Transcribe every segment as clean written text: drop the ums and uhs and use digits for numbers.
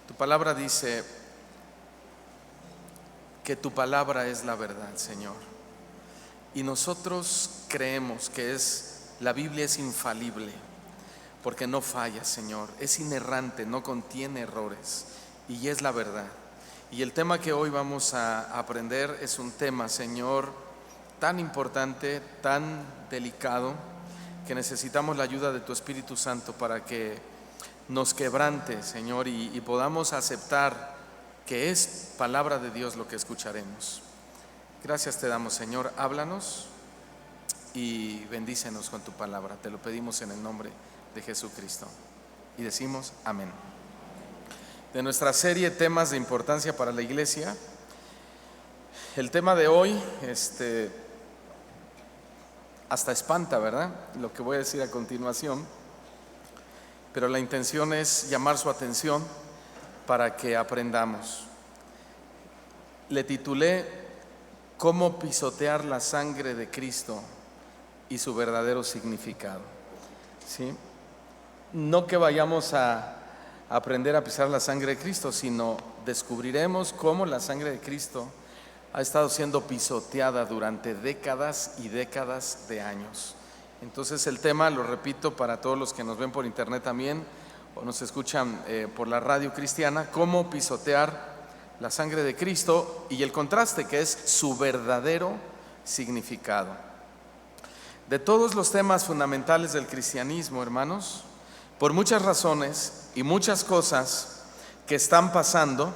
Tu palabra dice que tu palabra es la verdad, Señor. Y nosotros creemos que la Biblia es infalible, porque no falla, Señor. Es inerrante, no contiene errores y es la verdad. Y el tema que hoy vamos a aprender es un tema, Señor, tan importante, tan delicado, que necesitamos la ayuda de tu Espíritu Santo para que nos quebrante, Señor, y podamos aceptar que es palabra de Dios lo que escucharemos. Gracias te damos, Señor. Háblanos y bendícenos con tu palabra. Te lo pedimos en el nombre de Jesucristo. Y decimos amén. De nuestra serie Temas de Importancia para la Iglesia, el tema de hoy, hasta espanta, ¿verdad? Lo que voy a decir a continuación, pero la intención es llamar su atención para que aprendamos. Le titulé ¿Cómo pisotear la sangre de Cristo y su verdadero significado? ¿Sí? No que vayamos a aprender a pisar la sangre de Cristo, sino descubriremos cómo la sangre de Cristo ha estado siendo pisoteada durante décadas y décadas de años. Entonces el tema, lo repito para todos los que nos ven por internet también o nos escuchan por la radio cristiana, cómo pisotear la sangre de Cristo y el contraste que es su verdadero significado. De todos los temas fundamentales del cristianismo, hermanos, por muchas razones y muchas cosas que están pasando,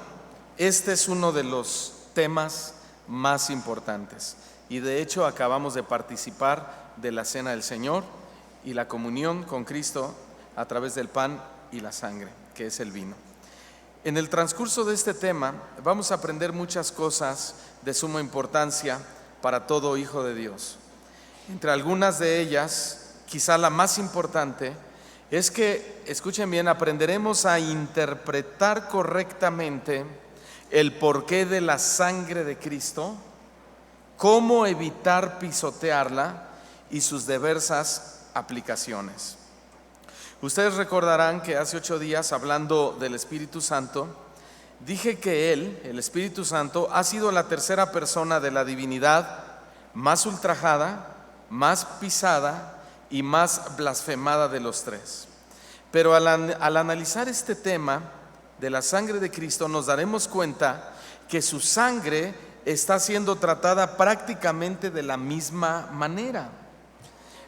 este es uno de los temas más importantes. Y de hecho acabamos de participar de la Cena del Señor y la comunión con Cristo a través del pan y la sangre, que es el vino. En el transcurso de este tema vamos a aprender muchas cosas de suma importancia para todo hijo de Dios. Entre algunas de ellas, quizá la más importante, es que, escuchen bien, aprenderemos a interpretar correctamente el porqué de la sangre de Cristo, cómo evitar pisotearla y sus diversas aplicaciones. Ustedes recordarán que hace 8 días, hablando del Espíritu Santo, dije que Él, el Espíritu Santo, ha sido la tercera persona de la divinidad más ultrajada, más pisada y más blasfemada de los tres. Pero al analizar este tema de la sangre de Cristo, nos daremos cuenta que su sangre está siendo tratada prácticamente de la misma manera.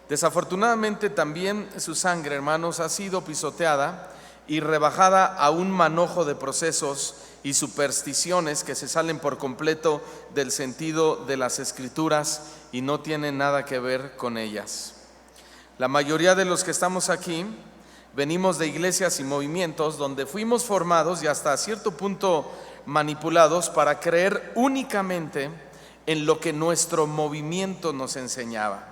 Desafortunadamente también su sangre, hermanos, ha sido pisoteada y rebajada a un manojo de procesos y supersticiones que se salen por completo del sentido de las Escrituras y no tienen nada que ver con ellas. La mayoría de los que estamos aquí venimos de iglesias y movimientos donde fuimos formados y hasta cierto punto manipulados para creer únicamente en lo que nuestro movimiento nos enseñaba.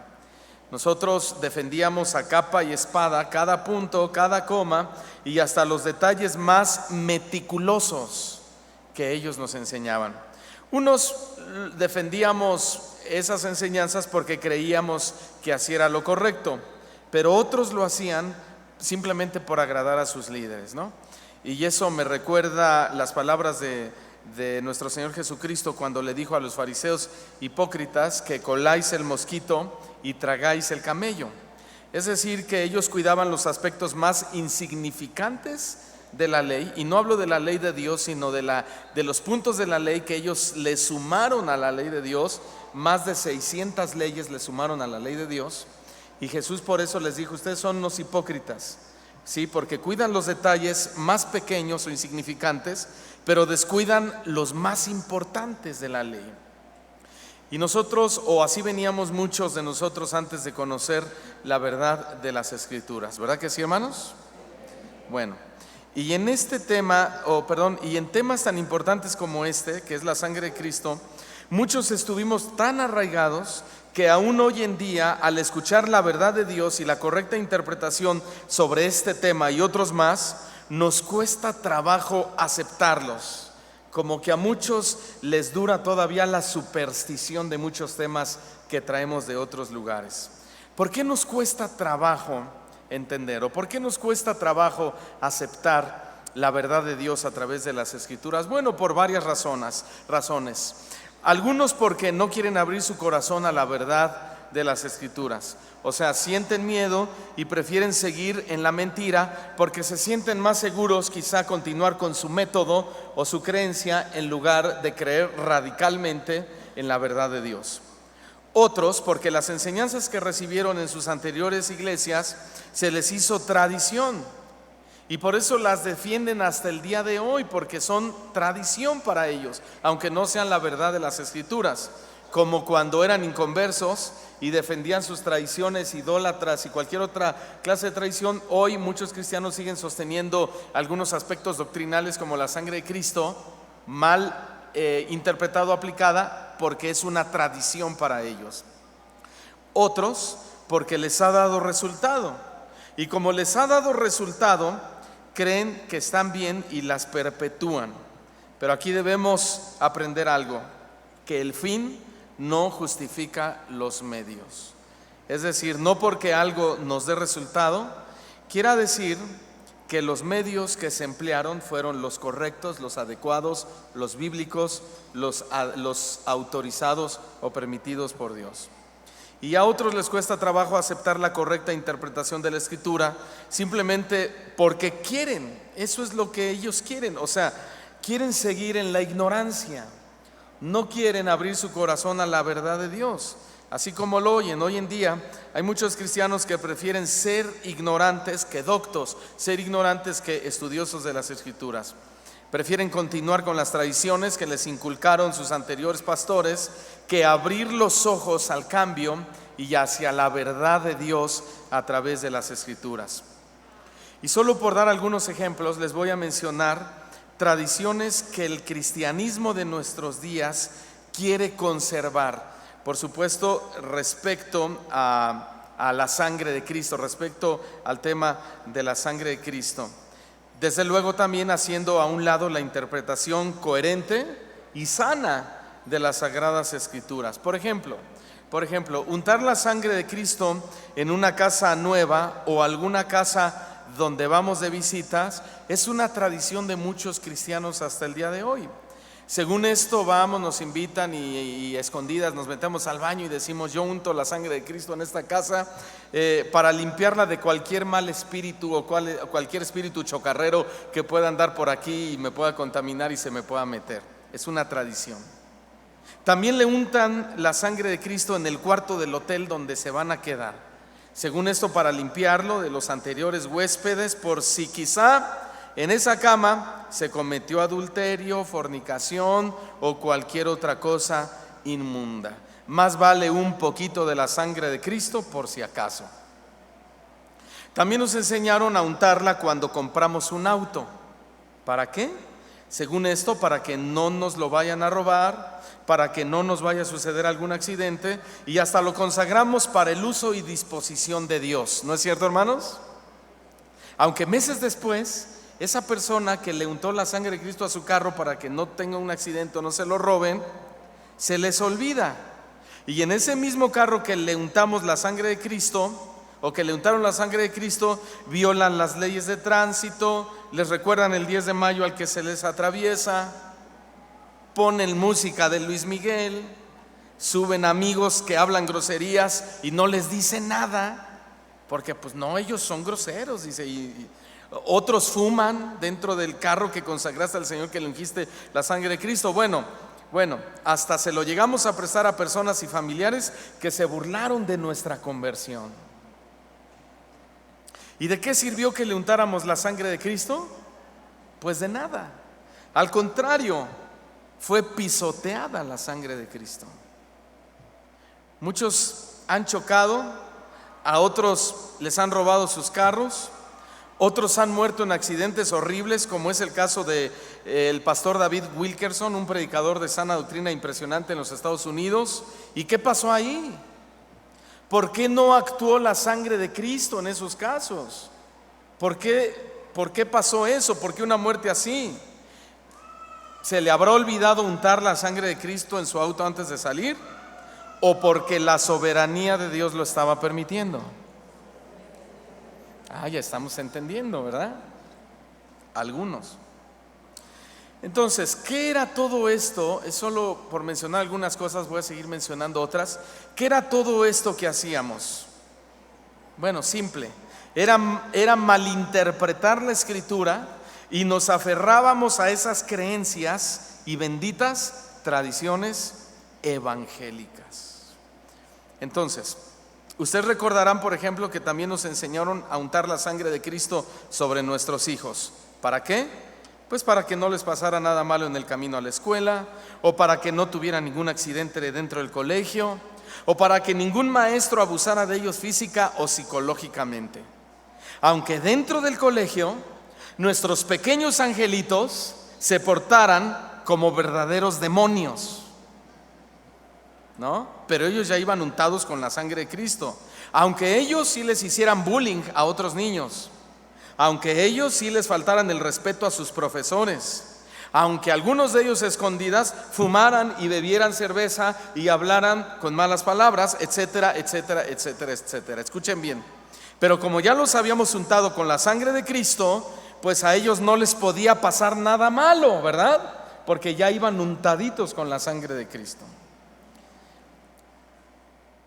Nosotros defendíamos a capa y espada cada punto, cada coma y hasta los detalles más meticulosos que ellos nos enseñaban. Unos defendíamos esas enseñanzas porque creíamos que así era lo correcto, pero otros lo hacían simplemente por agradar a sus líderes, ¿no? Y eso me recuerda las palabras de nuestro Señor Jesucristo cuando le dijo a los fariseos hipócritas que coláis el mosquito y tragáis el camello. Es decir, que ellos cuidaban los aspectos más insignificantes de la ley, y no hablo de la ley de Dios, sino de los puntos de la ley que ellos le sumaron a la ley de Dios. Más de 600 leyes le sumaron a la ley de Dios, y Jesús por eso les dijo: ustedes son unos hipócritas, ¿sí? Porque cuidan los detalles más pequeños o insignificantes, pero descuidan los más importantes de la ley. Y nosotros, o así veníamos muchos de nosotros antes de conocer la verdad de las Escrituras, ¿verdad que sí, hermanos? Bueno, y en este tema, y en temas tan importantes como este, que es la sangre de Cristo, muchos estuvimos tan arraigados que aún hoy en día, al escuchar la verdad de Dios y la correcta interpretación sobre este tema y otros más, nos cuesta trabajo aceptarlos. Como que a muchos les dura todavía la superstición de muchos temas que traemos de otros lugares. ¿Por qué nos cuesta trabajo entender? ¿O por qué nos cuesta trabajo aceptar la verdad de Dios a través de las Escrituras? Bueno, por varias razones. Algunos porque no quieren abrir su corazón a la verdad de las Escrituras. O sea, sienten miedo y prefieren seguir en la mentira porque se sienten más seguros quizá continuar con su método o su creencia en lugar de creer radicalmente en la verdad de Dios. Otros porque las enseñanzas que recibieron en sus anteriores iglesias se les hizo tradición y por eso las defienden hasta el día de hoy, porque son tradición para ellos, aunque no sean la verdad de las Escrituras. Como cuando eran inconversos y defendían sus tradiciones idólatras y cualquier otra clase de tradición, hoy muchos cristianos siguen sosteniendo algunos aspectos doctrinales como la sangre de Cristo, mal interpretado o aplicada, porque es una tradición para ellos. Otros porque les ha dado resultado, y como les ha dado resultado, creen que están bien y las perpetúan. Pero aquí debemos aprender algo, que el fin no justifica los medios. Es decir, no porque algo nos dé resultado, quiera decir que los medios que se emplearon fueron los correctos, los adecuados, los bíblicos, los autorizados o permitidos por Dios. Y a otros les cuesta trabajo aceptar la correcta interpretación de la Escritura simplemente porque quieren, eso es lo que ellos quieren, o sea, quieren seguir en la ignorancia. No quieren abrir su corazón a la verdad de Dios. Así como lo oyen, hoy en día hay muchos cristianos que prefieren ser ignorantes que doctos, ser ignorantes que estudiosos de las Escrituras. Prefieren continuar con las tradiciones que les inculcaron sus anteriores pastores que abrir los ojos al cambio y hacia la verdad de Dios a través de las Escrituras. Y solo por dar algunos ejemplos les voy a mencionar tradiciones que el cristianismo de nuestros días quiere conservar. Por supuesto, respecto a la sangre de Cristo, respecto al tema de la sangre de Cristo. Desde luego también haciendo a un lado la interpretación coherente y sana de las Sagradas Escrituras. Por ejemplo, untar la sangre de Cristo en una casa nueva o alguna casa donde vamos de visitas es una tradición de muchos cristianos hasta el día de hoy. Según esto vamos, nos invitan y escondidas nos metemos al baño y decimos: yo unto la sangre de Cristo en esta casa para limpiarla de cualquier mal espíritu o cualquier espíritu chocarrero que pueda andar por aquí y me pueda contaminar y se me pueda meter. Es una tradición. También le untan la sangre de Cristo en el cuarto del hotel donde se van a quedar. Según esto, para limpiarlo de los anteriores huéspedes, por si quizá en esa cama se cometió adulterio, fornicación o cualquier otra cosa inmunda. Más vale un poquito de la sangre de Cristo por si acaso. También nos enseñaron a untarla cuando compramos un auto. ¿Para qué? Según esto, para que no nos lo vayan a robar, para que no nos vaya a suceder algún accidente, y hasta lo consagramos para el uso y disposición de Dios. ¿No es cierto, hermanos? Aunque meses después, esa persona que le untó la sangre de Cristo a su carro para que no tenga un accidente o no se lo roben, se les olvida. Y en ese mismo carro que le untamos la sangre de Cristo, o que le untaron la sangre de Cristo, violan las leyes de tránsito, les recuerdan el 10 de mayo al que se les atraviesa, ponen música de Luis Miguel, suben amigos que hablan groserías y no les dicen nada, porque pues no, ellos son groseros, dice, y otros fuman dentro del carro que consagraste al Señor, que le ungiste la sangre de Cristo. Bueno, hasta se lo llegamos a prestar a personas y familiares que se burlaron de nuestra conversión. ¿Y de qué sirvió que le untáramos la sangre de Cristo? Pues de nada. Al contrario, fue pisoteada la sangre de Cristo. Muchos han chocado, a otros les han robado sus carros, otros han muerto en accidentes horribles, como es el caso del pastor David Wilkerson, un predicador de sana doctrina impresionante en los Estados Unidos. ¿Y qué pasó ahí? ¿Por qué no actuó la sangre de Cristo en esos casos? ¿Por qué pasó eso? ¿Por qué una muerte así? ¿Se le habrá olvidado untar la sangre de Cristo en su auto antes de salir? ¿O porque la soberanía de Dios lo estaba permitiendo? Ya estamos entendiendo, ¿verdad? algunos. Entonces, ¿qué era todo esto? Es solo por mencionar algunas cosas, voy a seguir mencionando otras. ¿Qué era todo esto que hacíamos? Bueno, simple. Era malinterpretar la Escritura y nos aferrábamos a esas creencias y benditas tradiciones evangélicas. Entonces, ustedes recordarán, por ejemplo, que también nos enseñaron a untar la sangre de Cristo sobre nuestros hijos. ¿Para qué? Pues para que no les pasara nada malo en el camino a la escuela, o para que no tuvieran ningún accidente dentro del colegio, o para que ningún maestro abusara de ellos física o psicológicamente. Aunque dentro del colegio nuestros pequeños angelitos se portaran como verdaderos demonios, ¿no? Pero ellos ya iban untados con la sangre de Cristo. Aunque ellos sí les hicieran bullying a otros niños, aunque ellos sí les faltaran el respeto a sus profesores, aunque algunos de ellos escondidas fumaran y bebieran cerveza y hablaran con malas palabras, etcétera, etcétera, etcétera, etcétera. Escuchen bien. Pero como ya los habíamos untado con la sangre de Cristo, pues a ellos no les podía pasar nada malo, ¿verdad? Porque ya iban untaditos con la sangre de Cristo.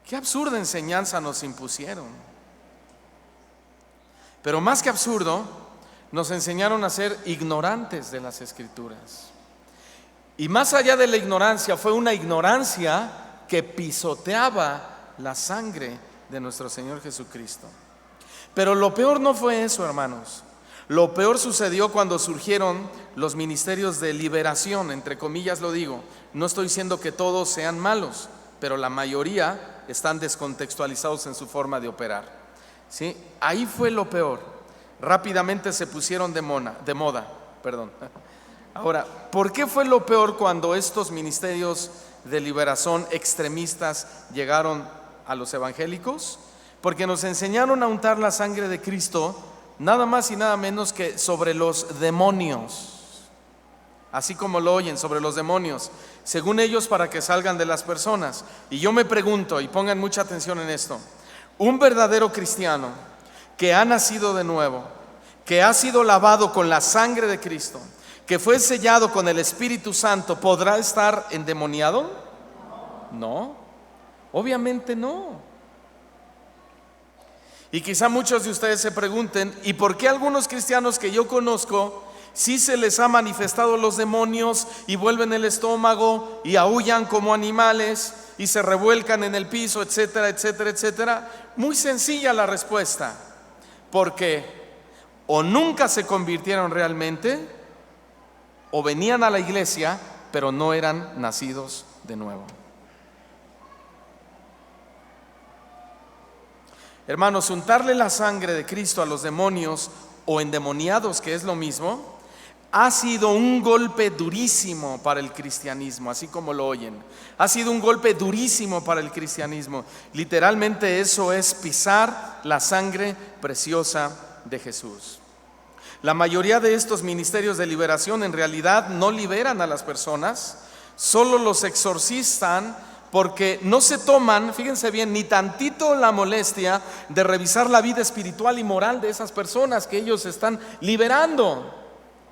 Qué absurda enseñanza nos impusieron. Pero más que absurdo, nos enseñaron a ser ignorantes de las Escrituras. Y más allá de la ignorancia, fue una ignorancia que pisoteaba la sangre de nuestro Señor Jesucristo. Pero lo peor no fue eso, hermanos. Lo peor sucedió cuando surgieron los ministerios de liberación, entre comillas lo digo. No estoy diciendo que todos sean malos, pero la mayoría están descontextualizados en su forma de operar. ¿Sí? Ahí fue lo peor. Rápidamente se pusieron de moda. Ahora, ¿por qué fue lo peor cuando estos ministerios de liberación extremistas llegaron a los evangélicos? Porque nos enseñaron a untar la sangre de Cristo nada más y nada menos que sobre los demonios. Así como lo oyen, sobre los demonios, según ellos, para que salgan de las personas. Y yo me pregunto, y pongan mucha atención en esto: un verdadero cristiano que ha nacido de nuevo, que ha sido lavado con la sangre de Cristo, que fue sellado con el Espíritu Santo, ¿podrá estar endemoniado? No, obviamente no. Y quizá muchos de ustedes se pregunten: ¿y por qué algunos cristianos que yo conozco sí se les ha manifestado los demonios y vuelven el estómago y aúllan como animales y se revuelcan en el piso, etcétera, etcétera, etcétera? Muy sencilla la respuesta: porque o nunca se convirtieron realmente, o venían a la iglesia pero no eran nacidos de nuevo. Hermanos, untarle la sangre de Cristo a los demonios o endemoniados, que es lo mismo, ha sido un golpe durísimo para el cristianismo, así como lo oyen. Ha sido un golpe durísimo para el cristianismo. Literalmente eso es pisar la sangre preciosa de Jesús. La mayoría de estos ministerios de liberación en realidad no liberan a las personas, solo los exorcistan, porque no se toman, fíjense bien, ni tantito la molestia de revisar la vida espiritual y moral de esas personas que ellos están liberando.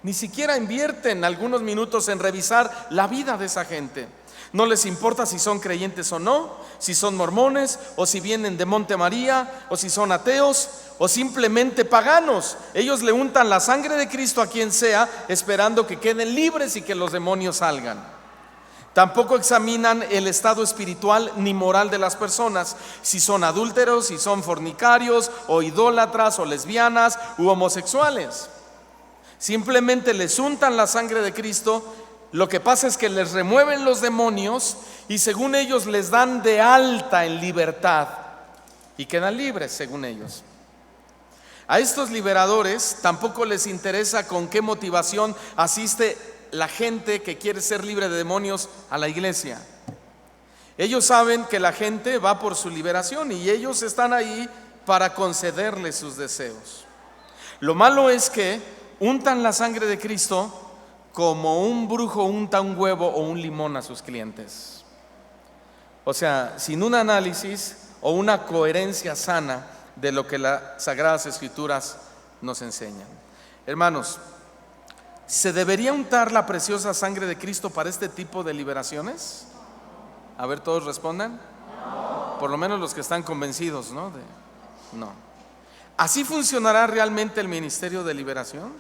Ni siquiera invierten algunos minutos en revisar la vida de esa gente. No les importa si son creyentes o no, si son mormones, o si vienen de Monte María, o si son ateos, o simplemente paganos. Ellos le untan la sangre de Cristo a quien sea, esperando que queden libres y que los demonios salgan. Tampoco examinan el estado espiritual ni moral de las personas, si son adúlteros, si son fornicarios, o idólatras, o lesbianas, u homosexuales. Simplemente les untan la sangre de Cristo. Lo que pasa es que les remueven los demonios y según ellos les dan de alta en libertad y quedan libres según ellos. A estos liberadores tampoco les interesa con qué motivación asiste la gente que quiere ser libre de demonios a la iglesia. Ellos saben que la gente va por su liberación y ellos están ahí para concederles sus deseos. Lo malo es que untan la sangre de Cristo como un brujo unta un huevo o un limón a sus clientes. O sea, sin un análisis o una coherencia sana de lo que las Sagradas Escrituras nos enseñan. Hermanos, ¿Se debería untar la preciosa sangre de Cristo para este tipo de liberaciones? A ver, todos respondan. Por lo menos los que están convencidos, ¿no? No. ¿Así funcionará realmente el ministerio de liberación?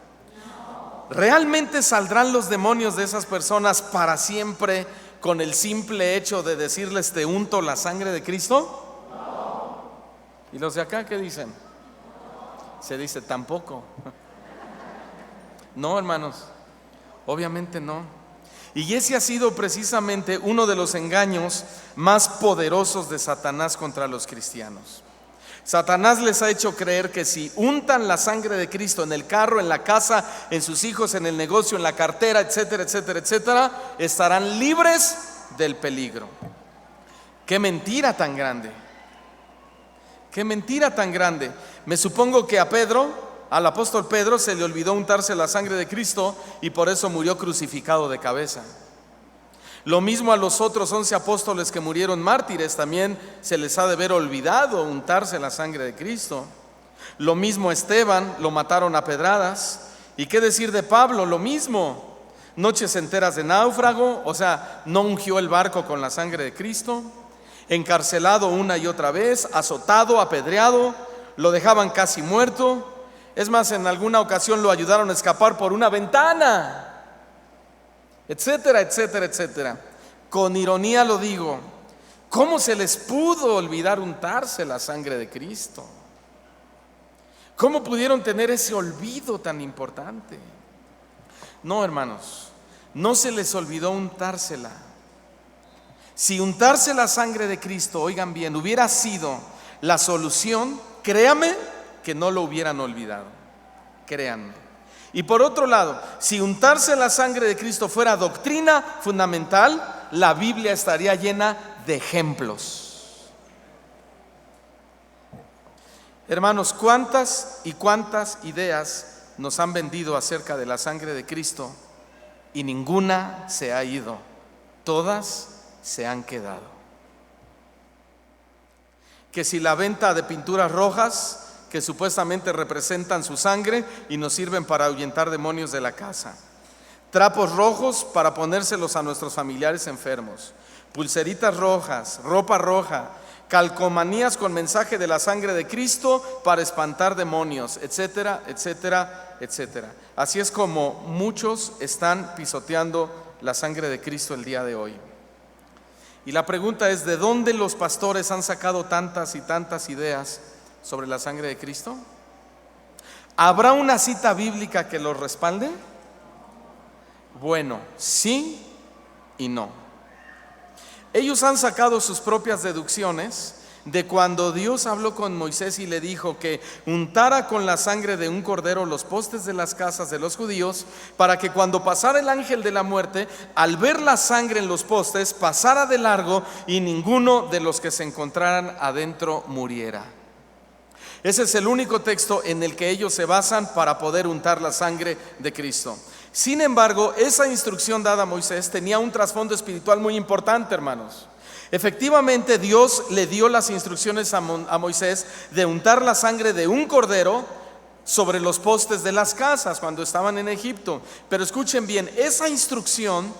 ¿Realmente saldrán los demonios de esas personas para siempre con el simple hecho de decirles te unto la sangre de Cristo? ¿Y los de acá qué dicen? Se dice tampoco. No, hermanos, obviamente no. Y ese ha sido precisamente uno de los engaños más poderosos de Satanás contra los cristianos. Satanás les ha hecho creer que si untan la sangre de Cristo en el carro, en la casa, en sus hijos, en el negocio, en la cartera, etcétera, etcétera, etcétera, estarán libres del peligro. ¡Qué mentira tan grande! ¡Qué mentira tan grande! Me supongo que al apóstol Pedro, se le olvidó untarse la sangre de Cristo y por eso murió crucificado de cabeza. Lo mismo a los otros 11 apóstoles que murieron mártires, también se les ha de haber olvidado untarse la sangre de Cristo. Lo mismo a Esteban, lo mataron a pedradas. ¿Y qué decir de Pablo? Lo mismo, noches enteras de náufrago, o sea, no ungió el barco con la sangre de Cristo. Encarcelado una y otra vez, azotado, apedreado, lo dejaban casi muerto. Es más, en alguna ocasión lo ayudaron a escapar por una ventana, etcétera, etcétera, etcétera. Con ironía lo digo, ¿cómo se les pudo olvidar untarse la sangre de Cristo? ¿Cómo pudieron tener ese olvido tan importante? No, hermanos, no se les olvidó untársela. Si untarse la sangre de Cristo, oigan bien, hubiera sido la solución, créame que no lo hubieran olvidado, créanme. Y por otro lado, si untarse la sangre de Cristo fuera doctrina fundamental, la Biblia estaría llena de ejemplos. Hermanos, ¿cuántas y cuántas ideas nos han vendido acerca de la sangre de Cristo? Y ninguna se ha ido, todas se han quedado. Que si la venta de pinturas rojas, que supuestamente representan su sangre y nos sirven para ahuyentar demonios de la casa. Trapos rojos para ponérselos a nuestros familiares enfermos. Pulseritas rojas, ropa roja, calcomanías con mensaje de la sangre de Cristo para espantar demonios, etcétera, etcétera, etcétera. Así es como muchos están pisoteando la sangre de Cristo el día de hoy. Y la pregunta es, ¿de dónde los pastores han sacado tantas y tantas ideas sobre la sangre de Cristo? ¿Habrá una cita bíblica que los respalde? Bueno, sí y no. Ellos han sacado sus propias deducciones de cuando Dios habló con Moisés y le dijo que untara con la sangre de un cordero los postes de las casas de los judíos, para que cuando pasara el ángel de la muerte, al ver la sangre en los postes, pasara de largo y ninguno de los que se encontraran adentro muriera. Ese es el único texto en el que ellos se basan para poder untar la sangre de Cristo. Sin embargo, esa instrucción dada a Moisés tenía un trasfondo espiritual muy importante, hermanos. Efectivamente, Dios le dio las instrucciones a Moisés de untar la sangre de un cordero sobre los postes de las casas cuando estaban en Egipto. Pero escuchen bien, esa instrucción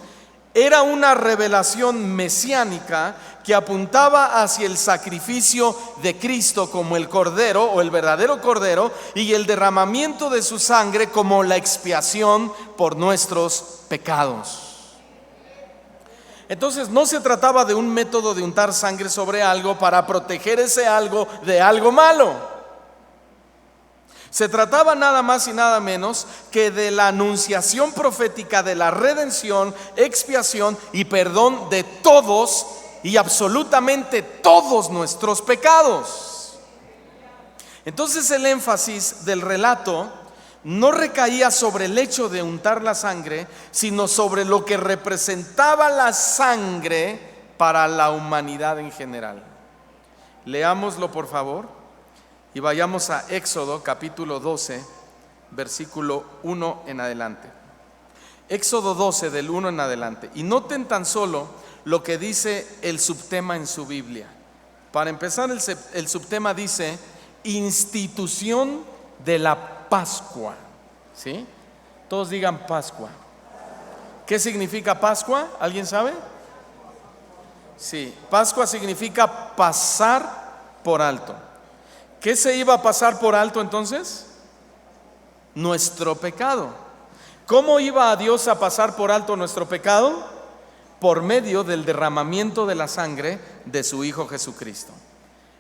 era una revelación mesiánica que apuntaba hacia el sacrificio de Cristo como el cordero o el verdadero cordero, y el derramamiento de su sangre como la expiación por nuestros pecados. Entonces no se trataba de un método de untar sangre sobre algo para proteger ese algo de algo malo. Se trataba nada más y nada menos que de la anunciación profética de la redención, expiación y perdón de todos y absolutamente todos nuestros pecados. Entonces el énfasis del relato no recaía sobre el hecho de untar la sangre, sino sobre lo que representaba la sangre para la humanidad en general. Leámoslo, por favor, y vayamos a Éxodo capítulo 12, versículo 1 en adelante. Éxodo 12 del 1 en adelante. Y noten tan solo lo que dice el subtema en su Biblia. Para empezar, el subtema dice institución de la Pascua, ¿sí? Todos digan Pascua. ¿Qué significa Pascua? ¿Alguien sabe? Sí, Pascua significa pasar por alto. ¿Qué se iba a pasar por alto entonces? Nuestro pecado. ¿Cómo iba a Dios a pasar por alto nuestro pecado? Por medio del derramamiento de la sangre de su Hijo Jesucristo.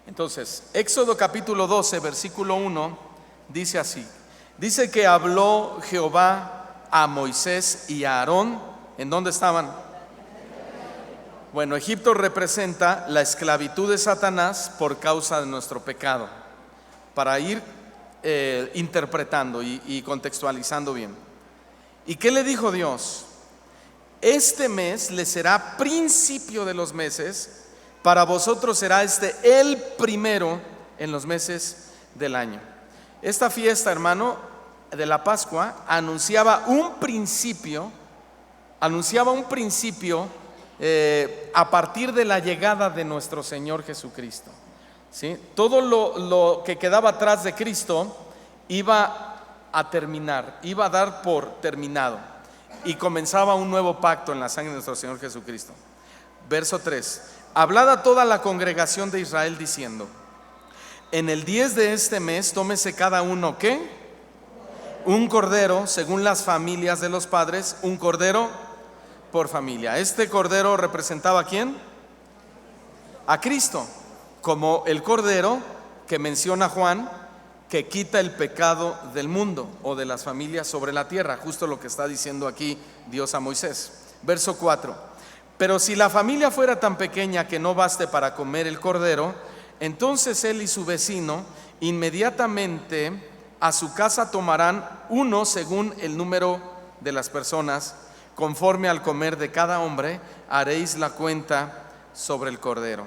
Entonces, Éxodo capítulo 12, versículo 1, dice así. Dice que habló Jehová a Moisés y a Aarón. ¿En dónde estaban? Bueno, Egipto representa la esclavitud de Satanás por causa de nuestro pecado, para ir interpretando y contextualizando bien. ¿Y qué le dijo Dios? Este mes le será principio de los meses, para vosotros será este el primero en los meses del año. Esta fiesta, hermano, de la Pascua anunciaba un principio a partir de la llegada de nuestro Señor Jesucristo. ¿Sí? Todo lo que quedaba atrás de Cristo iba a terminar, iba a dar por terminado, y comenzaba un nuevo pacto en la sangre de nuestro Señor Jesucristo. Verso 3: hablad a toda la congregación de Israel diciendo: en el 10 de este mes tómese cada uno, ¿qué? Un cordero según las familias de los padres, un cordero por familia. Este cordero representaba ¿a quién? A Cristo, como el cordero que menciona Juan, que quita el pecado del mundo o de las familias sobre la tierra, justo lo que está diciendo aquí Dios a Moisés. Verso 4: pero si la familia fuera tan pequeña que no baste para comer el cordero, entonces él y su vecino inmediatamente a su casa tomarán uno según el número de las personas, conforme al comer de cada hombre haréis la cuenta sobre el cordero.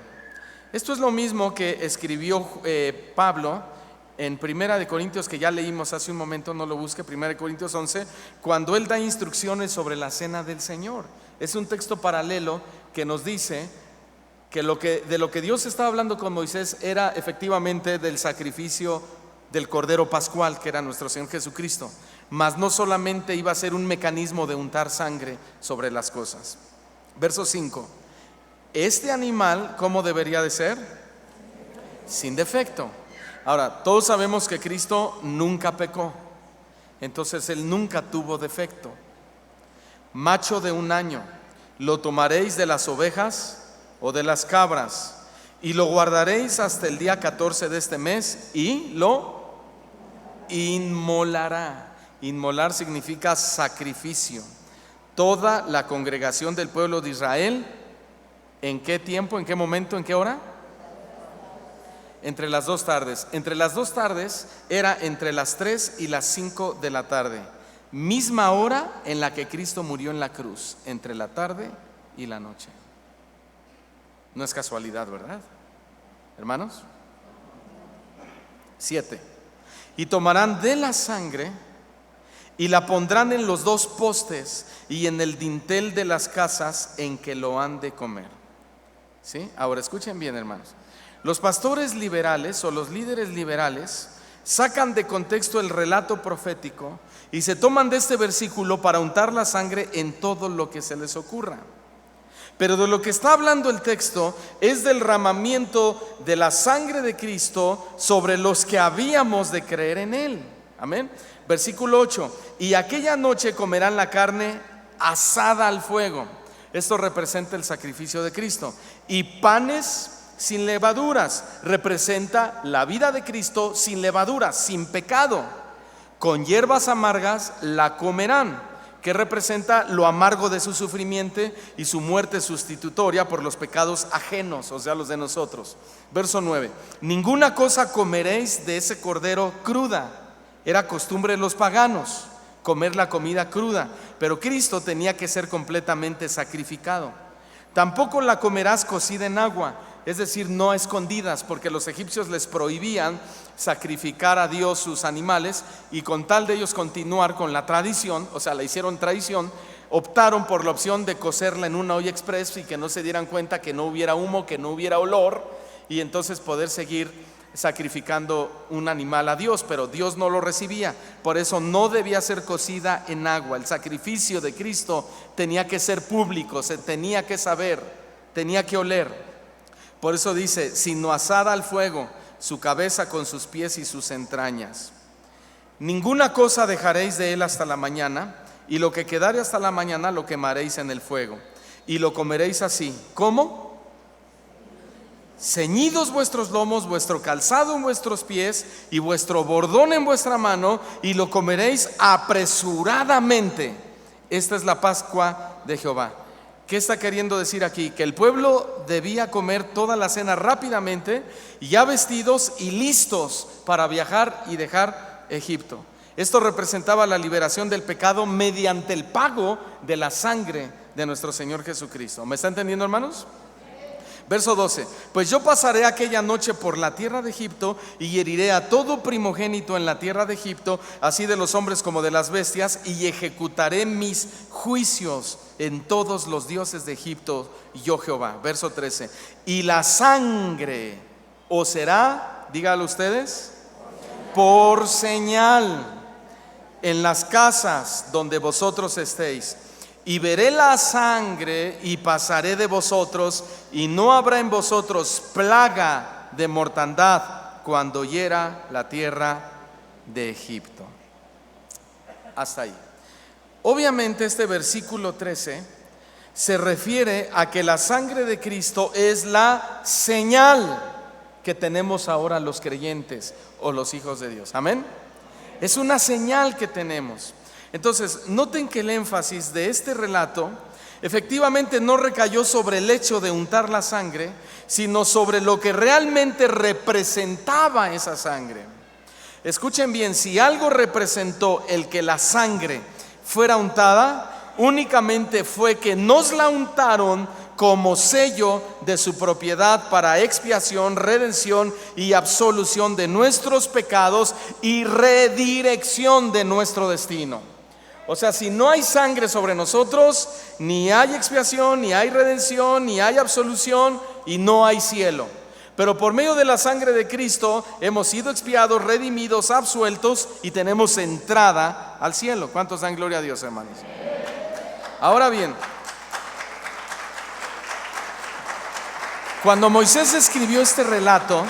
Esto es lo mismo que escribió Pablo en 1 Corintios, que ya leímos hace un momento, no lo busque, 1 Corintios 11, cuando él da instrucciones sobre la cena del Señor. Es un texto paralelo que nos dice que de lo que Dios estaba hablando con Moisés era efectivamente del sacrificio del Cordero Pascual, que era nuestro Señor Jesucristo, mas no solamente iba a ser un mecanismo de untar sangre sobre las cosas. Verso 5: este animal, ¿cómo debería de ser? Sin defecto. Ahora, todos sabemos que Cristo nunca pecó, entonces él nunca tuvo defecto. Macho de un año, lo tomaréis de las ovejas o de las cabras, y lo guardaréis hasta el día 14 de este mes, y lo inmolará. Inmolar significa sacrificio. Toda la congregación del pueblo de Israel, ¿en qué tiempo, en qué momento, en qué hora? Entre las 2 tardes. Entre las 2 tardes era entre las 3 y las 5 de la tarde, misma hora en la que Cristo murió en la cruz, entre la tarde y la noche. No es casualidad, ¿verdad, hermanos? 7: y tomarán de la sangre y la pondrán en los 2 postes y en el dintel de las casas en que lo han de comer. ¿Sí? Ahora escuchen bien, hermanos. Los pastores liberales o los líderes liberales sacan de contexto el relato profético y se toman de este versículo para untar la sangre en todo lo que se les ocurra. Pero de lo que está hablando el texto es del derramamiento de la sangre de Cristo sobre los que habíamos de creer en Él. Amén. Versículo 8: y aquella noche comerán la carne asada al fuego. Esto representa el sacrificio de Cristo. Y panes sin levaduras, representa la vida de Cristo sin levaduras, sin pecado. Con hierbas amargas la comerán, que representa lo amargo de su sufrimiento y su muerte sustitutoria por los pecados ajenos, o sea, los de nosotros. Verso 9: ninguna cosa comeréis de ese cordero cruda. Era costumbre de los paganos comer la comida cruda, pero Cristo tenía que ser completamente sacrificado. Tampoco la comerás cocida en agua, es decir, no a escondidas, porque los egipcios les prohibían sacrificar a Dios sus animales, y con tal de ellos continuar con la tradición, o sea, la hicieron tradición, optaron por la opción de cocerla en una olla express y que no se dieran cuenta, que no hubiera humo, que no hubiera olor, y entonces poder seguir sacrificando un animal a Dios, pero Dios no lo recibía. Por eso no debía ser cocida en agua. El sacrificio de Cristo tenía que ser público, se tenía que saber, tenía que oler. Por eso dice, sino asada al fuego, su cabeza con sus pies y sus entrañas. Ninguna cosa dejaréis de él hasta la mañana, y lo que quedare hasta la mañana lo quemaréis en el fuego, y lo comeréis así. ¿Cómo? Ceñidos vuestros lomos, vuestro calzado en vuestros pies y vuestro bordón en vuestra mano, y lo comeréis apresuradamente. Esta es la Pascua de Jehová. ¿Qué está queriendo decir aquí? Que el pueblo debía comer toda la cena rápidamente, ya vestidos y listos para viajar y dejar Egipto. Esto representaba la liberación del pecado mediante el pago de la sangre de nuestro Señor Jesucristo. ¿Me está entendiendo, hermanos? Verso 12, pues yo pasaré aquella noche por la tierra de Egipto y heriré a todo primogénito en la tierra de Egipto, así de los hombres como de las bestias, y ejecutaré mis juicios en todos los dioses de Egipto, yo Jehová. Verso 13, y la sangre os será, díganlo ustedes, por señal en las casas donde vosotros estéis. Y veré la sangre y pasaré de vosotros, y no habrá en vosotros plaga de mortandad cuando hiera la tierra de Egipto. Hasta ahí. Obviamente este versículo 13 se refiere a que la sangre de Cristo es la señal que tenemos ahora los creyentes o los hijos de Dios. Amén. Es una señal que tenemos. Entonces, noten que el énfasis de este relato efectivamente no recayó sobre el hecho de untar la sangre, sino sobre lo que realmente representaba esa sangre. Escuchen bien, si algo representó el que la sangre fuera untada, únicamente fue que nos la untaron como sello de su propiedad para expiación, redención y absolución de nuestros pecados y redirección de nuestro destino. O sea, si no hay sangre sobre nosotros, ni hay expiación, ni hay redención, ni hay absolución, y no hay cielo. Pero por medio de la sangre de Cristo hemos sido expiados, redimidos, absueltos, y tenemos entrada al cielo. ¿Cuántos dan gloria a Dios, hermanos? Ahora bien, cuando Moisés escribió este relato,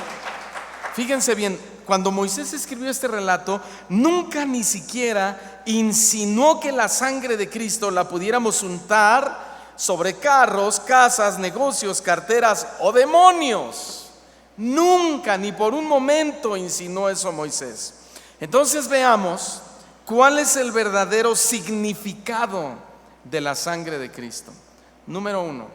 fíjense bien, cuando Moisés escribió este relato, nunca ni siquiera insinuó que la sangre de Cristo la pudiéramos untar sobre carros, casas, negocios, carteras o demonios. Nunca, ni por un momento insinuó eso Moisés. Entonces veamos cuál es el verdadero significado de la sangre de Cristo. Número 1.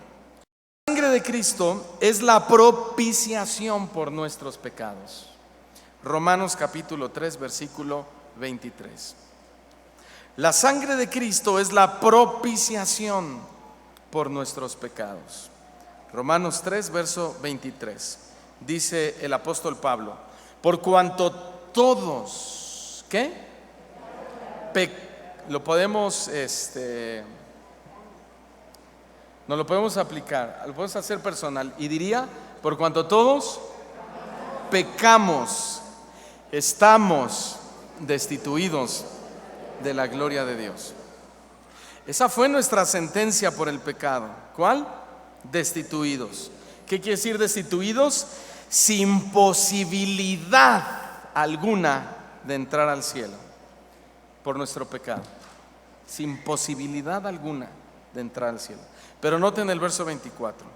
La sangre de Cristo es la propiciación por nuestros pecados. Romanos capítulo 3, versículo 23. La sangre de Cristo es la propiciación por nuestros pecados. Romanos 3, verso 23. Dice el apóstol Pablo, por cuanto todos, ¿qué? Lo podemos, no lo podemos aplicar, lo podemos hacer personal. Y diría, por cuanto todos pecamos, estamos destituidos de la gloria de Dios. Esa fue nuestra sentencia por el pecado. ¿Cuál? Destituidos. ¿Qué quiere decir destituidos? Sin posibilidad alguna de entrar al cielo por nuestro pecado. Sin posibilidad alguna de entrar al cielo. Pero noten el verso 24.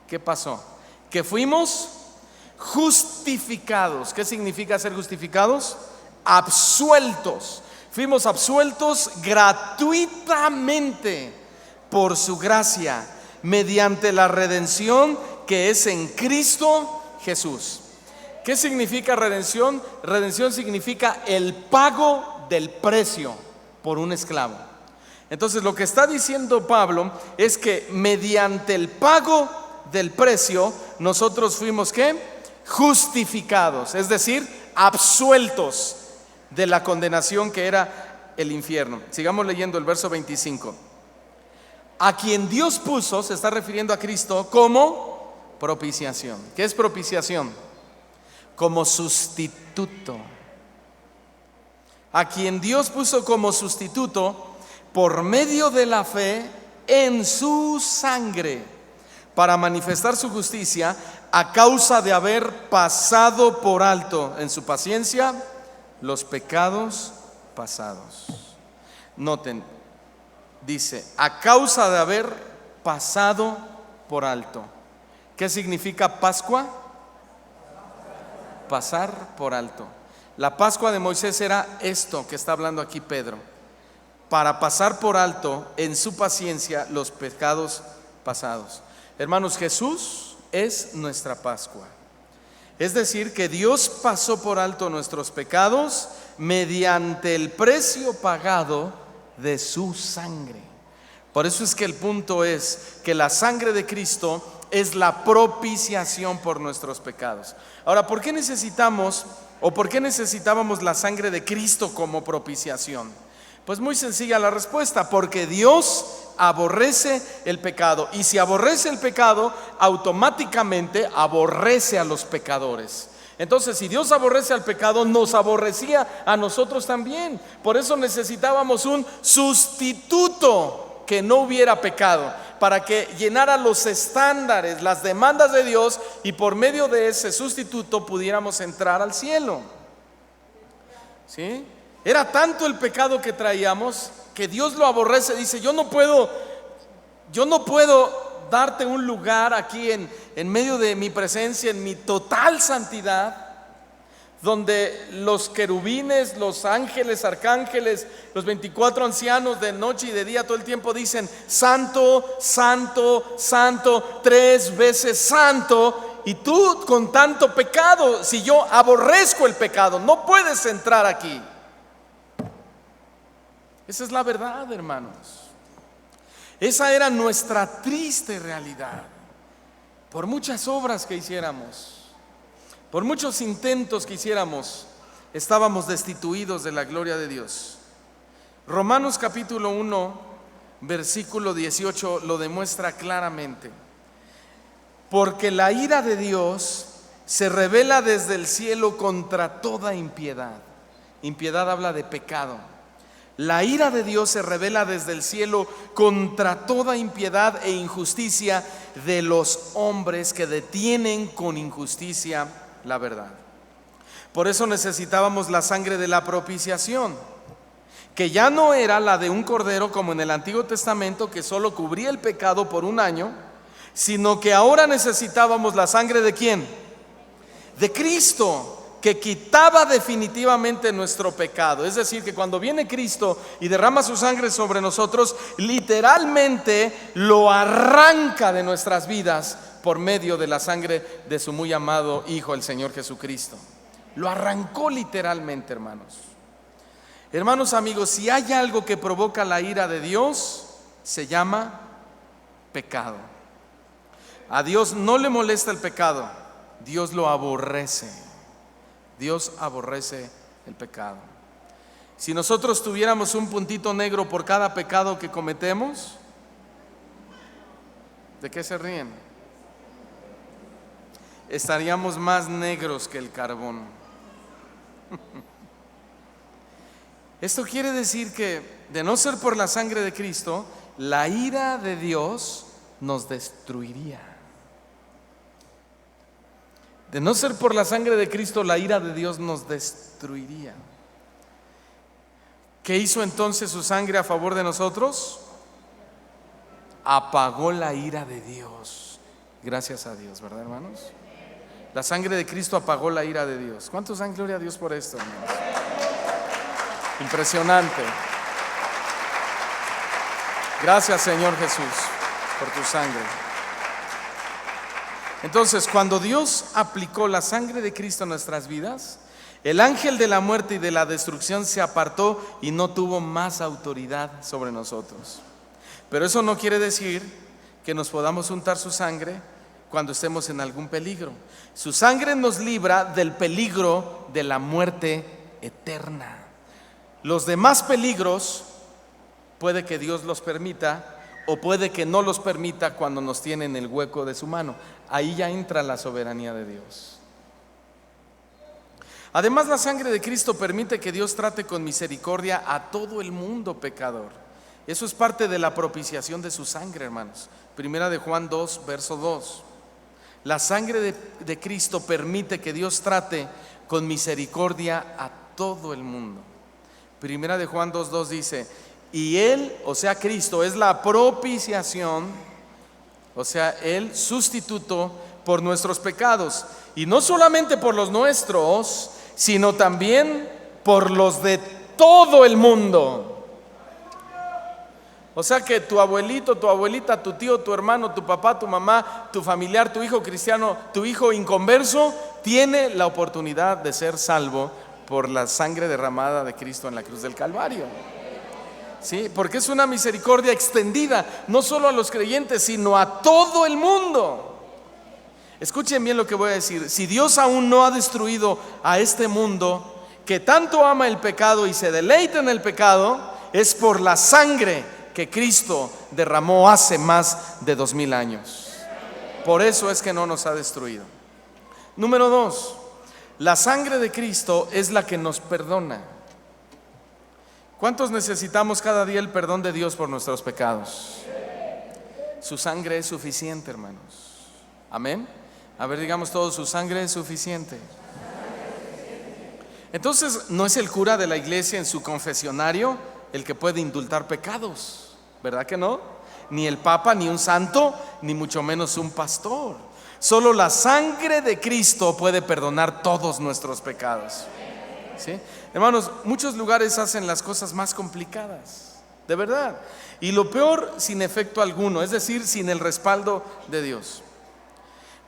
¿Qué pasó? Que fuimos justificados. ¿Qué significa ser justificados? Absueltos. Fuimos absueltos gratuitamente por su gracia, mediante la redención que es en Cristo Jesús. ¿Qué significa redención? Redención significa el pago del precio por un esclavo. Entonces lo que está diciendo Pablo es que mediante el pago del precio nosotros fuimos ¿qué? Justificados, es decir, absueltos de la condenación que era el infierno. Sigamos leyendo el verso 25. A quien Dios puso, se está refiriendo a Cristo, como propiciación. ¿Qué es propiciación? como sustituto. A quien Dios puso como sustituto por medio de la fe en su sangre, para manifestar su justicia a causa de haber pasado por alto en su paciencia los pecados pasados. Noten, dice, a causa de haber pasado por alto. ¿Qué significa Pascua? Pasar por alto. La Pascua de Moisés era esto que está hablando aquí Pedro, para pasar por alto en su paciencia los pecados pasados. Hermanos, Jesús es nuestra Pascua. Es decir, que Dios pasó por alto nuestros pecados mediante el precio pagado de su sangre. Por eso es que el punto es que la sangre de Cristo es la propiciación por nuestros pecados. Ahora, ¿por qué necesitábamos la sangre de Cristo como propiciación? Pues muy sencilla la respuesta: porque Dios aborrece el pecado, y si aborrece el pecado, automáticamente aborrece a los pecadores. Entonces, si Dios aborrece al pecado, nos aborrecía a nosotros también. Por eso necesitábamos un sustituto que no hubiera pecado, para que llenara los estándares, las demandas de Dios, y por medio de ese sustituto pudiéramos entrar al cielo. ¿Sí? Era tanto el pecado que traíamos que Dios lo aborrece. Dice, yo no puedo darte un lugar aquí en medio de mi presencia, en mi total santidad, donde los querubines, los ángeles, arcángeles, los 24 ancianos de noche y de día todo el tiempo dicen: santo, santo, santo, 3 veces santo. Y tú con tanto pecado, si yo aborrezco el pecado, no puedes entrar aquí. Esa es la verdad, hermanos. Esa era nuestra triste realidad. Por muchas obras que hiciéramos, por muchos intentos que hiciéramos, estábamos destituidos de la gloria de Dios. Romanos capítulo 1, versículo 18 lo demuestra claramente. Porque la ira de Dios se revela desde el cielo contra toda impiedad. Impiedad habla de pecado. La ira de Dios se revela desde el cielo contra toda impiedad e injusticia de los hombres que detienen con injusticia la verdad. Por eso necesitábamos la sangre de la propiciación, que ya no era la de un cordero como en el Antiguo Testamento, que solo cubría el pecado por un año, sino que ahora necesitábamos la sangre ¿de quién? De Cristo, que quitaba definitivamente nuestro pecado. Es decir, que cuando viene Cristo y derrama su sangre sobre nosotros, literalmente lo arranca de nuestras vidas por medio de la sangre de su muy amado Hijo, el Señor Jesucristo. Lo arrancó literalmente, hermanos. Hermanos, amigos, si hay algo que provoca la ira de Dios, se llama pecado. A Dios no le molesta el pecado, Dios lo aborrece. Dios aborrece el pecado. Si nosotros tuviéramos un puntito negro por cada pecado que cometemos, ¿de qué se ríen? Estaríamos más negros que el carbón. Esto quiere decir que, de no ser por la sangre de Cristo, la ira de Dios nos destruiría. De no ser por la sangre de Cristo, la ira de Dios nos destruiría. ¿Qué hizo entonces su sangre a favor de nosotros? Apagó la ira de Dios. Gracias a Dios, ¿verdad, hermanos? La sangre de Cristo apagó la ira de Dios. ¿Cuántos dan gloria a Dios por esto, hermanos? Impresionante. Gracias, Señor Jesús, por tu sangre. Entonces, cuando Dios aplicó la sangre de Cristo en nuestras vidas, el ángel de la muerte y de la destrucción se apartó y no tuvo más autoridad sobre nosotros. Pero eso no quiere decir que nos podamos untar su sangre cuando estemos en algún peligro. Su sangre nos libra del peligro de la muerte eterna. Los demás peligros puede que Dios los permita, o puede que no los permita cuando nos tiene en el hueco de su mano. Ahí ya entra la soberanía de Dios. Además, la sangre de Cristo permite que Dios trate con misericordia a todo el mundo pecador. Eso es parte de la propiciación de su sangre, hermanos. Primera de Juan 2, verso 2. La sangre de Cristo permite que Dios trate con misericordia a todo el mundo. Primera de Juan 2:2 dice: y Él, o sea Cristo, es la propiciación, o sea, el sustituto por nuestros pecados. Y no solamente por los nuestros, sino también por los de todo el mundo. O sea que tu abuelito, tu abuelita, tu tío, tu hermano, tu papá, tu mamá, tu familiar, tu hijo cristiano, tu hijo inconverso, tiene la oportunidad de ser salvo por la sangre derramada de Cristo en la cruz del Calvario. ¿Sí? Porque es una misericordia extendida, no solo a los creyentes, sino a todo el mundo. Escuchen bien lo que voy a decir. Si Dios aún no ha destruido a este mundo, que tanto ama el pecado y se deleita en el pecado, es por la sangre que Cristo derramó hace más de 2000 años. Por eso es que no nos ha destruido. Número 2, la sangre de Cristo es la que nos perdona. ¿Cuántos necesitamos cada día el perdón de Dios por nuestros pecados? Su sangre es suficiente, hermanos. Amén. A ver, digamos todos: su sangre es suficiente. Entonces, no es el cura de la iglesia en su confesionario el que puede indultar pecados, ¿verdad que no? Ni el papa, ni un santo, ni mucho menos un pastor. Solo la sangre de Cristo puede perdonar todos nuestros pecados. ¿Sí? Hermanos, muchos lugares hacen las cosas más complicadas, de verdad, y lo peor sin efecto alguno, es decir, sin el respaldo de Dios.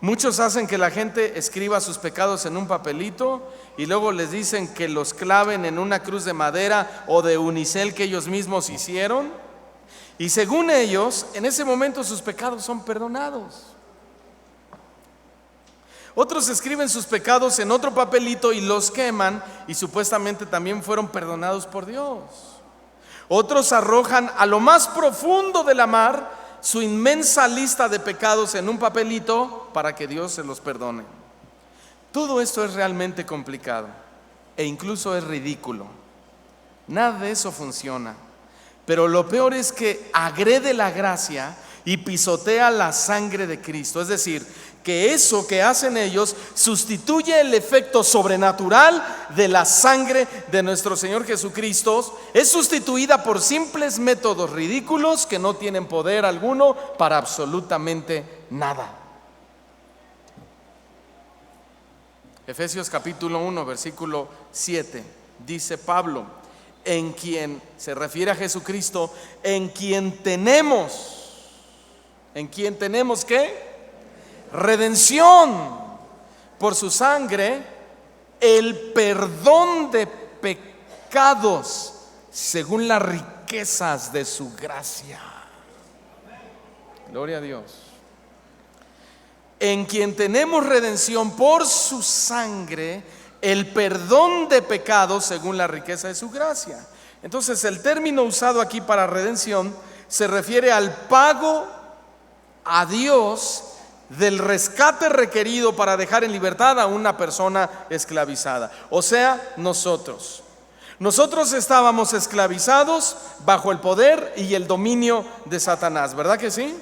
Muchos hacen que la gente escriba sus pecados en un papelito y luego les dicen que los claven en una cruz de madera o de unicel que ellos mismos hicieron, y según ellos, en ese momento sus pecados son perdonados. Otros escriben sus pecados en otro papelito y los queman, y supuestamente también fueron perdonados por Dios. Otros arrojan a lo más profundo de la mar su inmensa lista de pecados en un papelito para que Dios se los perdone. Todo esto es realmente complicado e incluso es ridículo. Nada de eso funciona. Pero lo peor es que agrede la gracia y pisotea la sangre de Cristo. Es decir, que eso que hacen ellos sustituye el efecto sobrenatural de la sangre de nuestro Señor Jesucristo. Es sustituida por simples métodos ridículos que no tienen poder alguno para absolutamente nada. Efesios capítulo 1, versículo 7, dice Pablo: en quien, se refiere a Jesucristo, en quien tenemos ¿qué? Redención por su sangre, el perdón de pecados según las riquezas de su gracia. Gloria a Dios. En quien tenemos redención por su sangre, el perdón de pecados según la riqueza de su gracia. Entonces, el término usado aquí para redención se refiere al pago a Dios del rescate requerido para dejar en libertad a una persona esclavizada. O sea, nosotros estábamos esclavizados bajo el poder y el dominio de Satanás, ¿verdad que sí?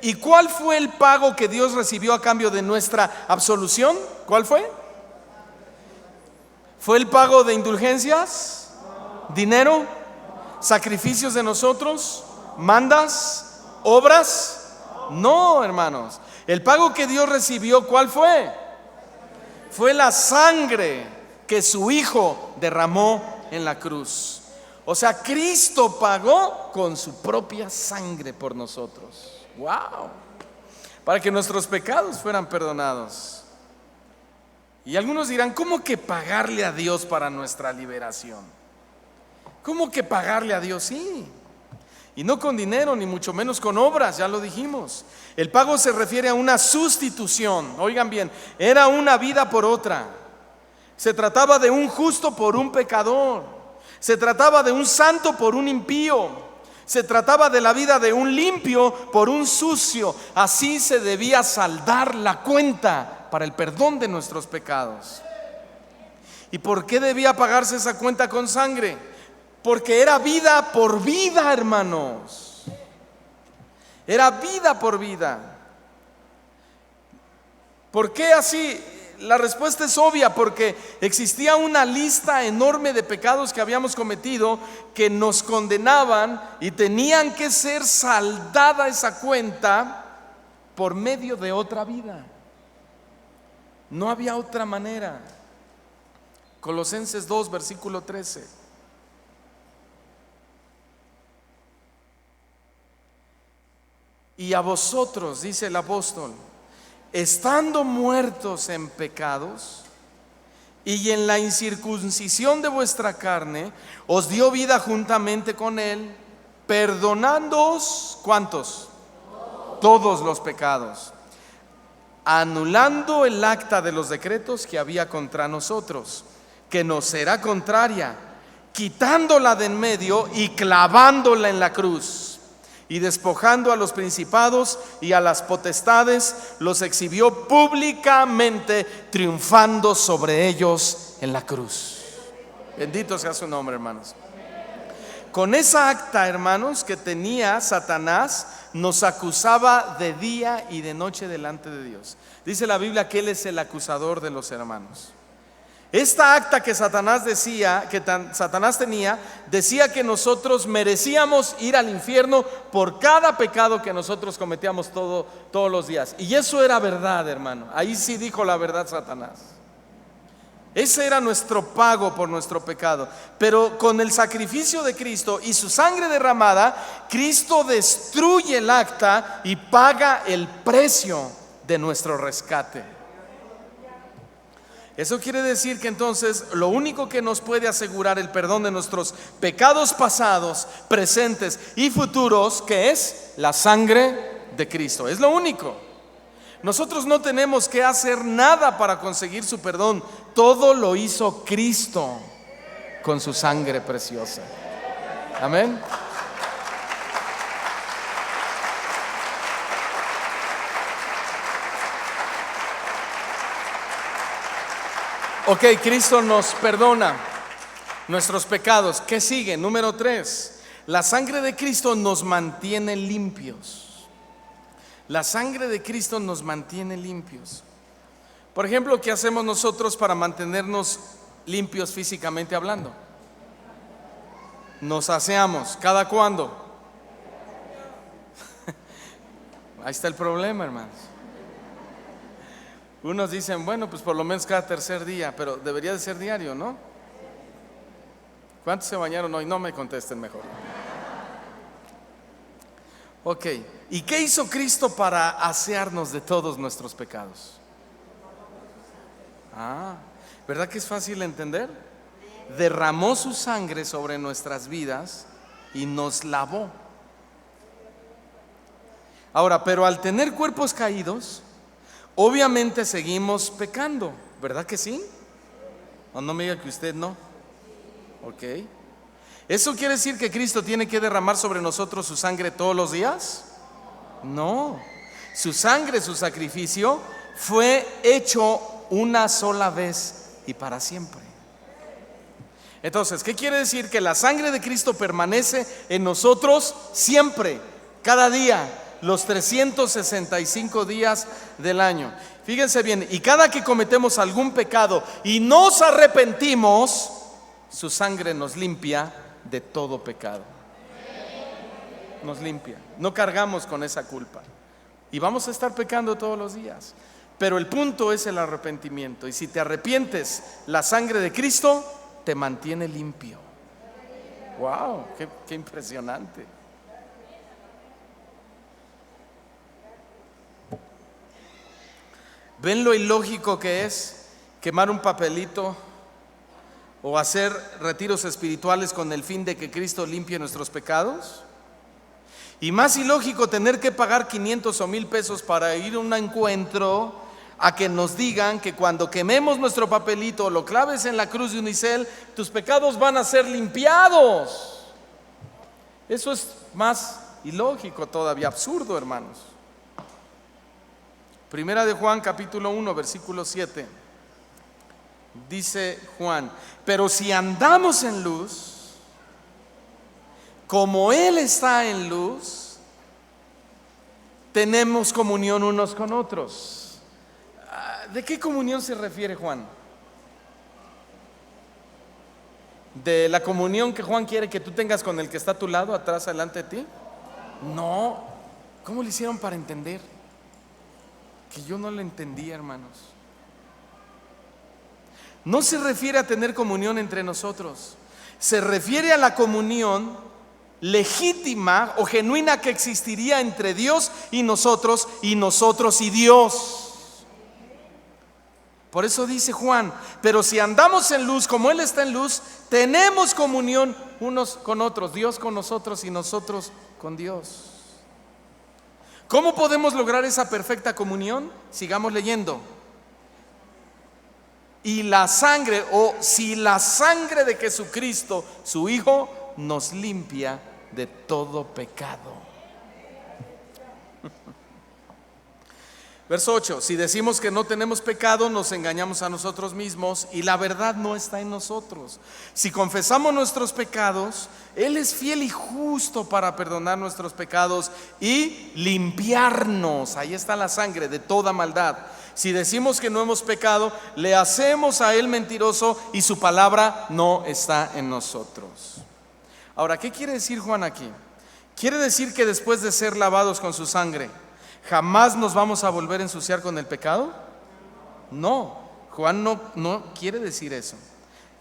¿Y cuál fue el pago que Dios recibió a cambio de nuestra absolución? ¿Cuál fue? ¿Fue el pago de indulgencias? ¿Dinero? ¿Sacrificios de nosotros? ¿Mandas? ¿Obras? No, hermanos. El pago que Dios recibió, ¿cuál fue? Fue la sangre que su Hijo derramó en la cruz. O sea, Cristo pagó con su propia sangre por nosotros. ¡Wow! Para que nuestros pecados fueran perdonados. Y algunos dirán: ¿cómo que pagarle a Dios para nuestra liberación? ¿Cómo que pagarle a Dios? Sí. Y no con dinero, ni mucho menos con obras, ya lo dijimos. El pago se refiere a una sustitución. Oigan bien, era una vida por otra. Se trataba de un justo por un pecador. Se trataba de un santo por un impío. Se trataba de la vida de un limpio por un sucio. Así se debía saldar la cuenta para el perdón de nuestros pecados. ¿Y por qué debía pagarse esa cuenta con sangre? Porque era vida por vida, hermanos. Era vida por vida. ¿Por qué así? La respuesta es obvia, porque existía una lista enorme de pecados que habíamos cometido que nos condenaban y tenían que ser saldada esa cuenta por medio de otra vida. No había otra manera. Colosenses 2, versículo 13. Y a vosotros, dice el apóstol, estando muertos en pecados y en la incircuncisión de vuestra carne, os dio vida juntamente con él, perdonándoos, ¿cuántos? Todos los pecados, anulando el acta de los decretos que había contra nosotros, que nos era contraria, quitándola de en medio y clavándola en la cruz. Y despojando a los principados y a las potestades, los exhibió públicamente, triunfando sobre ellos en la cruz. Bendito sea su nombre, hermanos. Con esa acta, hermanos, que tenía Satanás, nos acusaba de día y de noche delante de Dios. Dice la Biblia que Él es el acusador de los hermanos. Esta acta que Satanás tenía, decía que nosotros merecíamos ir al infierno por cada pecado que nosotros cometíamos todos los días. Y eso era verdad, hermano. Ahí sí dijo la verdad Satanás. Ese era nuestro pago por nuestro pecado. Pero con el sacrificio de Cristo y su sangre derramada, Cristo destruye el acta y paga el precio de nuestro rescate. Eso quiere decir que entonces lo único que nos puede asegurar el perdón de nuestros pecados pasados, presentes y futuros, que es la sangre de Cristo. Es lo único. Nosotros no tenemos que hacer nada para conseguir su perdón. Todo lo hizo Cristo con su sangre preciosa. Amén. Ok, Cristo nos perdona nuestros pecados. ¿Qué sigue? Número 3. La sangre de Cristo nos mantiene limpios. La sangre de Cristo nos mantiene limpios. Por ejemplo, ¿qué hacemos nosotros para mantenernos limpios físicamente hablando? Nos aseamos. ¿Cada cuándo? Ahí está el problema, hermanos. Unos dicen, bueno, pues por lo menos cada tercer día, pero debería de ser diario, ¿no? ¿Cuántos se bañaron hoy? No me contesten mejor. Ok, ¿y qué hizo Cristo para asearnos de todos nuestros pecados? ¿Verdad que es fácil entender? Derramó su sangre sobre nuestras vidas y nos lavó. Ahora, pero al tener cuerpos caídos, obviamente seguimos pecando, ¿verdad que sí? No me diga que usted no. Ok. ¿Eso quiere decir que Cristo tiene que derramar sobre nosotros su sangre todos los días? No. Su sangre, su sacrificio, fue hecho una sola vez y para siempre. Entonces, ¿qué quiere decir? Que la sangre de Cristo permanece en nosotros siempre, cada día, los 365 días del año. Fíjense bien, y cada que cometemos algún pecado y nos arrepentimos, su sangre nos limpia de todo pecado. Nos limpia, no cargamos con esa culpa. Y vamos a estar pecando todos los días. Pero el punto es el arrepentimiento. Y si te arrepientes, la sangre de Cristo te mantiene limpio. ¡Wow! ¡Qué impresionante! ¿Ven lo ilógico que es quemar un papelito o hacer retiros espirituales con el fin de que Cristo limpie nuestros pecados? Y más ilógico tener que pagar 500 o 1000 pesos para ir a un encuentro a que nos digan que cuando quememos nuestro papelito o lo claves en la cruz de unicel, tus pecados van a ser limpiados. Eso es más ilógico todavía, absurdo, hermanos. Primera de Juan capítulo 1 versículo 7. Dice Juan, pero si andamos en luz, como Él está en luz, tenemos comunión unos con otros. ¿De qué comunión se refiere Juan? ¿De la comunión que Juan quiere que tú tengas con el que está a tu lado, atrás, delante de ti? No. ¿Cómo le hicieron para entender? Que yo no lo entendía, hermanos. No se refiere a tener comunión entre nosotros. Se refiere a la comunión legítima o genuina que existiría entre Dios y nosotros y Dios. Por eso dice Juan, pero si andamos en luz como Él está en luz, tenemos comunión unos con otros, Dios con nosotros y nosotros con Dios. ¿Cómo podemos lograr esa perfecta comunión? Sigamos leyendo. Y la sangre, o si la sangre de Jesucristo, su Hijo, nos limpia de todo pecado. Verso 8, si decimos que no tenemos pecado, nos engañamos a nosotros mismos y la verdad no está en nosotros. Si confesamos nuestros pecados, Él es fiel y justo para perdonar nuestros pecados y limpiarnos, ahí está la sangre, de toda maldad. Si decimos que no hemos pecado, le hacemos a Él mentiroso y su palabra no está en nosotros. Ahora, ¿qué quiere decir Juan aquí? Quiere decir que después de ser lavados con su sangre, ¿jamás nos vamos a volver a ensuciar con el pecado? No, Juan no quiere decir eso.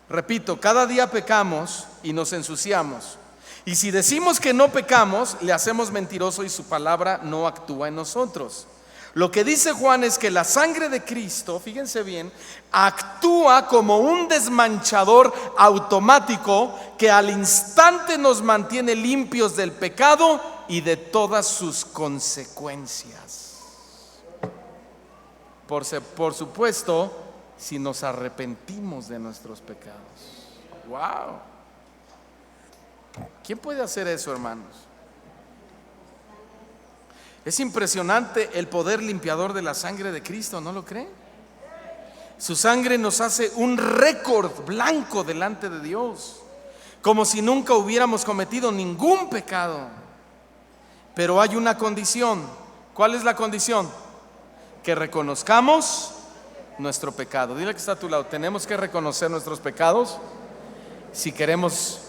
Repito, cada día pecamos y nos ensuciamos. Y si decimos que no pecamos, le hacemos mentiroso y su palabra no actúa en nosotros. Lo que dice Juan es que la sangre de Cristo, fíjense bien, actúa como un desmanchador automático que al instante nos mantiene limpios del pecado y de todas sus consecuencias. Por supuesto, si nos arrepentimos de nuestros pecados. ¡Wow! ¿Quién puede hacer eso, hermanos? Es impresionante el poder limpiador de la sangre de Cristo, ¿no lo cree? Su sangre nos hace un récord blanco delante de Dios, como si nunca hubiéramos cometido ningún pecado. Pero hay una condición. ¿Cuál es la condición? Que reconozcamos nuestro pecado. Dile que está a tu lado, tenemos que reconocer nuestros pecados si queremos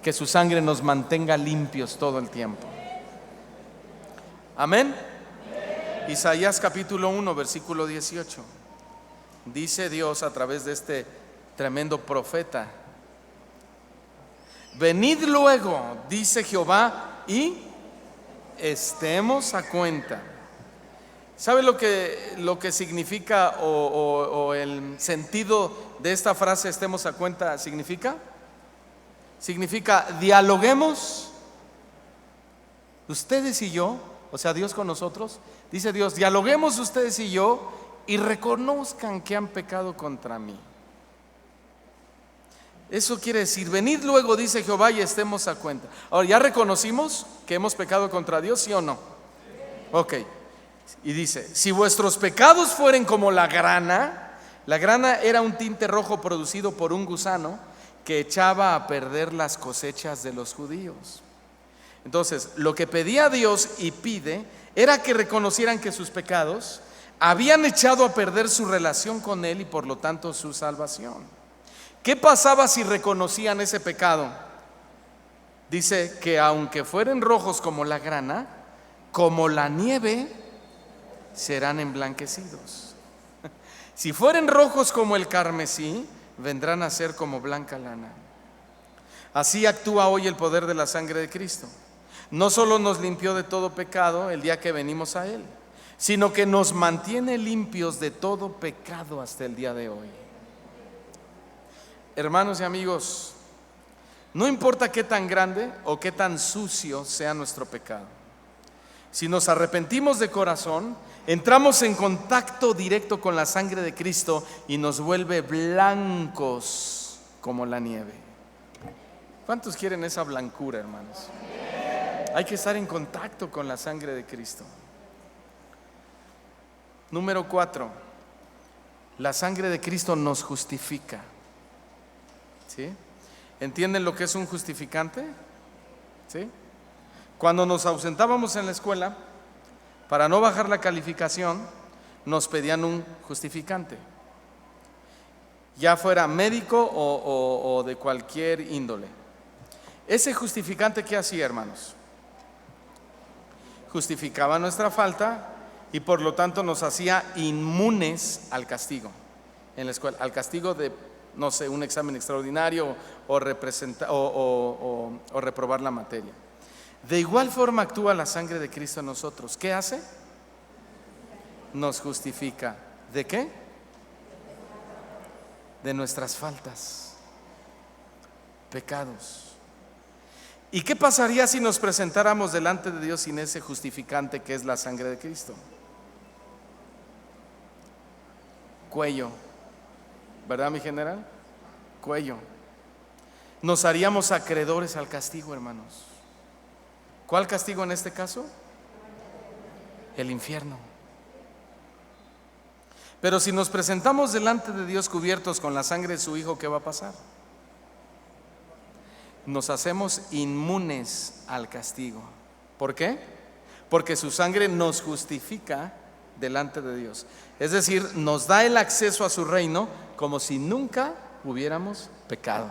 que su sangre nos mantenga limpios todo el tiempo. Amén. Isaías capítulo 1 versículo 18. Dice Dios a través de este tremendo profeta: venid luego, dice Jehová, y estemos a cuenta. ¿Sabe lo que significa o el sentido de esta frase estemos a cuenta significa? Significa dialoguemos ustedes y yo, o sea, Dios con nosotros. Dice Dios, dialoguemos ustedes y yo y reconozcan que han pecado contra mí. Eso quiere decir, venid luego, dice Jehová, y estemos a cuenta. Ahora, ¿ya reconocimos que hemos pecado contra Dios, sí o no? Ok. Y dice, si vuestros pecados fueren como la grana era un tinte rojo producido por un gusano que echaba a perder las cosechas de los judíos. Entonces, lo que pedía Dios y pide era que reconocieran que sus pecados habían echado a perder su relación con Él y por lo tanto su salvación. ¿Qué pasaba si reconocían ese pecado? Dice que aunque fueren rojos como la grana, como la nieve, serán emblanquecidos. Si fueren rojos como el carmesí, vendrán a ser como blanca lana. Así actúa hoy el poder de la sangre de Cristo. No solo nos limpió de todo pecado el día que venimos a Él, sino que nos mantiene limpios de todo pecado hasta el día de hoy. Hermanos y amigos, no importa qué tan grande o qué tan sucio sea nuestro pecado, si nos arrepentimos de corazón, entramos en contacto directo con la sangre de Cristo y nos vuelve blancos como la nieve. ¿Cuántos quieren esa blancura, hermanos? Hay que estar en contacto con la sangre de Cristo. Número 4, La sangre de Cristo nos justifica. ¿Sí? ¿Entienden lo que es un justificante? ¿Sí? Cuando nos ausentábamos en la escuela, para no bajar la calificación, nos pedían un justificante, ya fuera médico o de cualquier índole. Ese justificante, ¿qué hacía, hermanos? Justificaba nuestra falta y por lo tanto nos hacía inmunes al castigo en la escuela, al castigo de, no sé, un examen extraordinario o reprobar la materia. De igual forma actúa la sangre de Cristo en nosotros. ¿Qué hace? Nos justifica. ¿De qué? De nuestras faltas, pecados. ¿Y qué pasaría si nos presentáramos delante de Dios sin ese justificante que es la sangre de Cristo? Cuello, ¿verdad, mi general? Cuello. Nos haríamos acreedores al castigo, hermanos. ¿Cuál castigo en este caso? El infierno. Pero si nos presentamos delante de Dios cubiertos con la sangre de su Hijo, ¿qué va a pasar? Nos hacemos inmunes al castigo. ¿Por qué? Porque su sangre nos justifica delante de Dios. Es decir, nos da el acceso a su reino como si nunca hubiéramos pecado.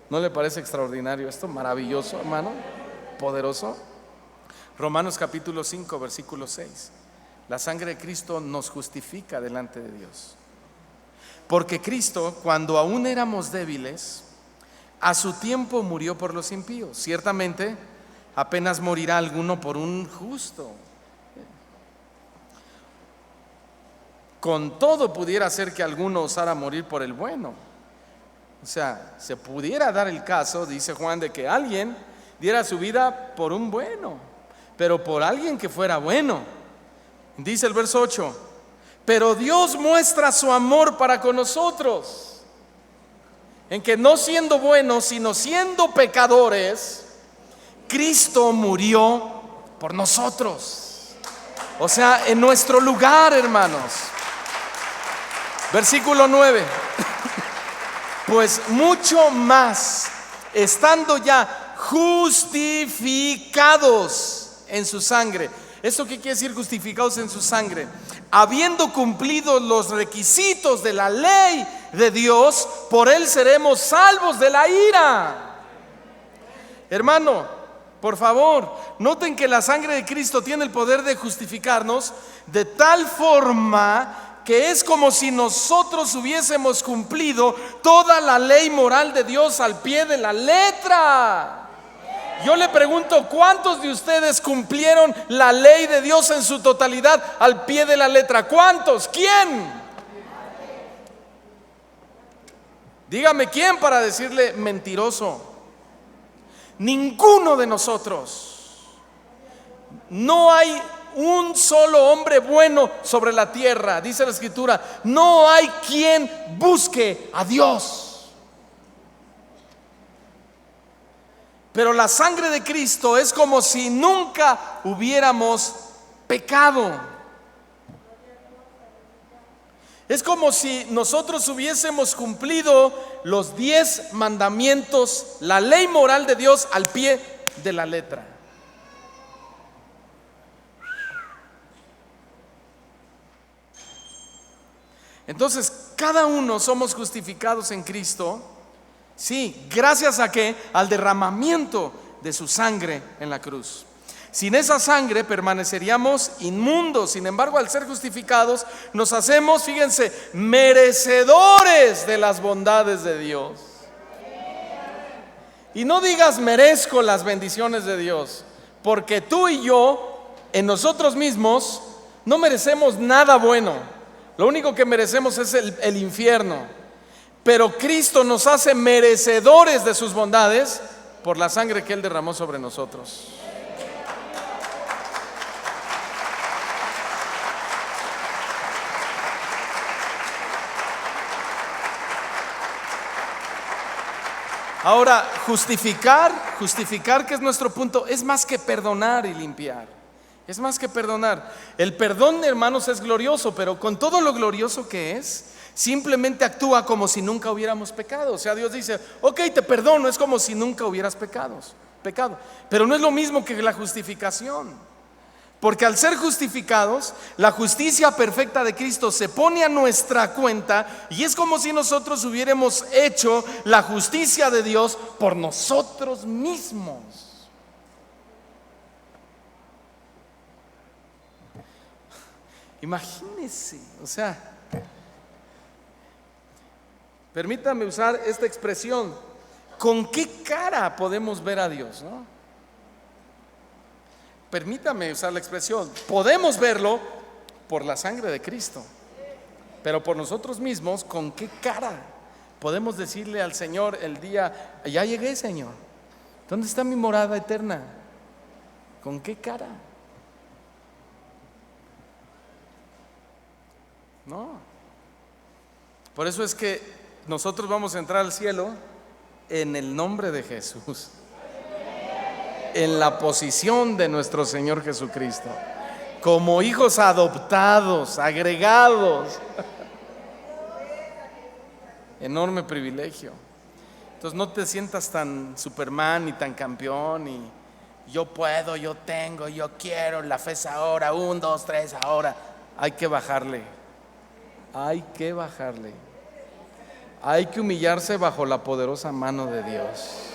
¿No le parece extraordinario esto? Maravilloso, hermano, poderoso. Romanos capítulo 5, versículo 6. La sangre de Cristo nos justifica delante de Dios. Porque Cristo, cuando aún éramos débiles, a su tiempo murió por los impíos. Ciertamente, apenas morirá alguno por un justo. Con todo pudiera ser que alguno osara morir por el bueno. O sea, se pudiera dar el caso, dice Juan, de que alguien diera su vida por un bueno, pero por alguien que fuera bueno. Dice el verso 8: pero Dios muestra su amor para con nosotros, en que no siendo buenos, sino siendo pecadores, Cristo murió por nosotros. O sea, en nuestro lugar, hermanos. Versículo 9. Pues mucho más, estando ya justificados en su sangre. ¿Esto qué quiere decir, justificados en su sangre? Habiendo cumplido los requisitos de la ley de Dios, por él seremos salvos de la ira. Hermano, por favor, noten que la sangre de Cristo tiene el poder de justificarnos de tal forma que es como si nosotros hubiésemos cumplido toda la ley moral de Dios al pie de la letra. Yo le pregunto, ¿cuántos de ustedes cumplieron la ley de Dios en su totalidad al pie de la letra? ¿Cuántos? ¿Quién? Dígame quién para decirle mentiroso. Ninguno de nosotros. No hay un solo hombre bueno sobre la tierra, dice la Escritura. No hay quien busque a Dios. Pero la sangre de Cristo es como si nunca hubiéramos pecado. Es como si nosotros hubiésemos cumplido los 10 mandamientos, la ley moral de Dios al pie de la letra. Entonces, cada uno somos justificados en Cristo. Sí, gracias a qué? Al derramamiento de su sangre en la cruz. Sin esa sangre permaneceríamos inmundos. Sin embargo, al ser justificados, nos hacemos, fíjense, merecedores de las bondades de Dios. Y no digas merezco las bendiciones de Dios, porque tú y yo, en nosotros mismos, no merecemos nada bueno. Lo único que merecemos es el infierno. Pero Cristo nos hace merecedores de sus bondades por la sangre que Él derramó sobre nosotros. Ahora, justificar, que es nuestro punto, es más que perdonar y limpiar. Es más que perdonar. El perdón, hermanos, es glorioso, pero con todo lo glorioso que es, simplemente actúa como si nunca hubiéramos pecado. O sea, Dios dice, ok, te perdono, es como si nunca hubieras pecado. Pero no es lo mismo que la justificación. Porque al ser justificados, la justicia perfecta de Cristo se pone a nuestra cuenta y es como si nosotros hubiéramos hecho la justicia de Dios por nosotros mismos. Imagínense, o sea, permítame usar esta expresión, ¿con qué cara podemos ver a Dios, no? Permítame usar la expresión, podemos verlo por la sangre de Cristo, pero por nosotros mismos, ¿con qué cara podemos decirle al Señor el día, ya llegué, Señor, ¿dónde está mi morada eterna? ¿Con qué cara? No. Por eso es que nosotros vamos a entrar al cielo en el nombre de Jesús, en la posición de nuestro Señor Jesucristo, como hijos adoptados, agregados. Enorme privilegio. Entonces no te sientas tan Superman ni tan campeón y yo puedo, yo tengo, yo quiero, la fe es ahora, 1, 2, 3, ahora. Hay que bajarle. Hay que bajarle. Hay que humillarse bajo la poderosa mano de Dios.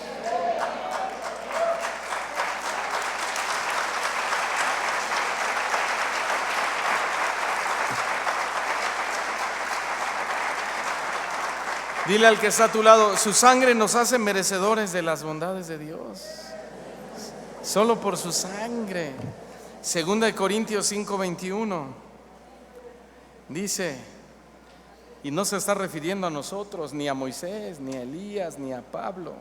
Dile al que está a tu lado, su sangre nos hace merecedores de las bondades de Dios. Solo por su sangre. 2 Corintios 5:21 dice, y no se está refiriendo a nosotros, ni a Moisés, ni a Elías, ni a Pablo.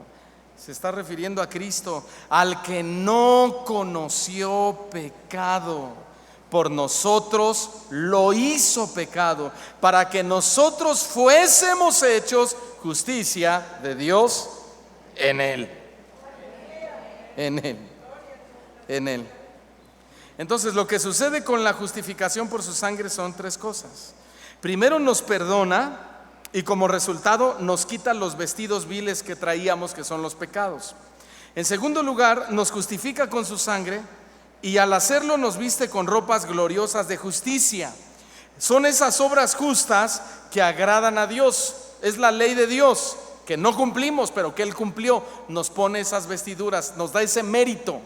Se está refiriendo a Cristo, al que no conoció pecado, por nosotros lo hizo pecado, para que nosotros fuésemos hechos justicia de Dios en Él. En Él. En Él. Entonces, lo que sucede con la justificación por su sangre son 3 cosas. Primero, nos perdona y como resultado nos quita los vestidos viles que traíamos, que son los pecados. En segundo lugar, nos justifica con su sangre y al hacerlo nos viste con ropas gloriosas de justicia. Son esas obras justas que agradan a Dios. Es la ley de Dios que no cumplimos, pero que Él cumplió. Nos pone esas vestiduras, nos da ese mérito.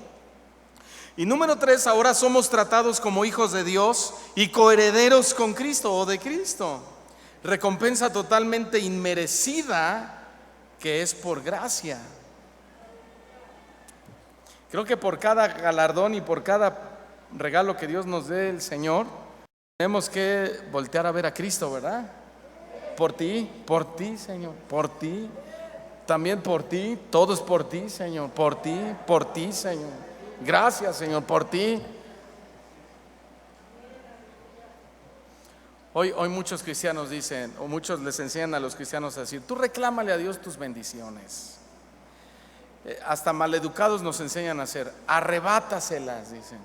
Y número 3, ahora somos tratados como hijos de Dios y coherederos con Cristo o de Cristo. Recompensa totalmente inmerecida que es por gracia. Creo que por cada galardón y por cada regalo que Dios nos dé el Señor, tenemos que voltear a ver a Cristo, ¿verdad? Por ti, Señor, por ti, también por ti, todo es por ti, Señor, por ti, Señor. Gracias, Señor, por ti. Hoy muchos cristianos dicen, o muchos les enseñan a los cristianos a decir, tú reclámale a Dios tus bendiciones. Hasta maleducados nos enseñan a hacer, arrebátaselas, dicen.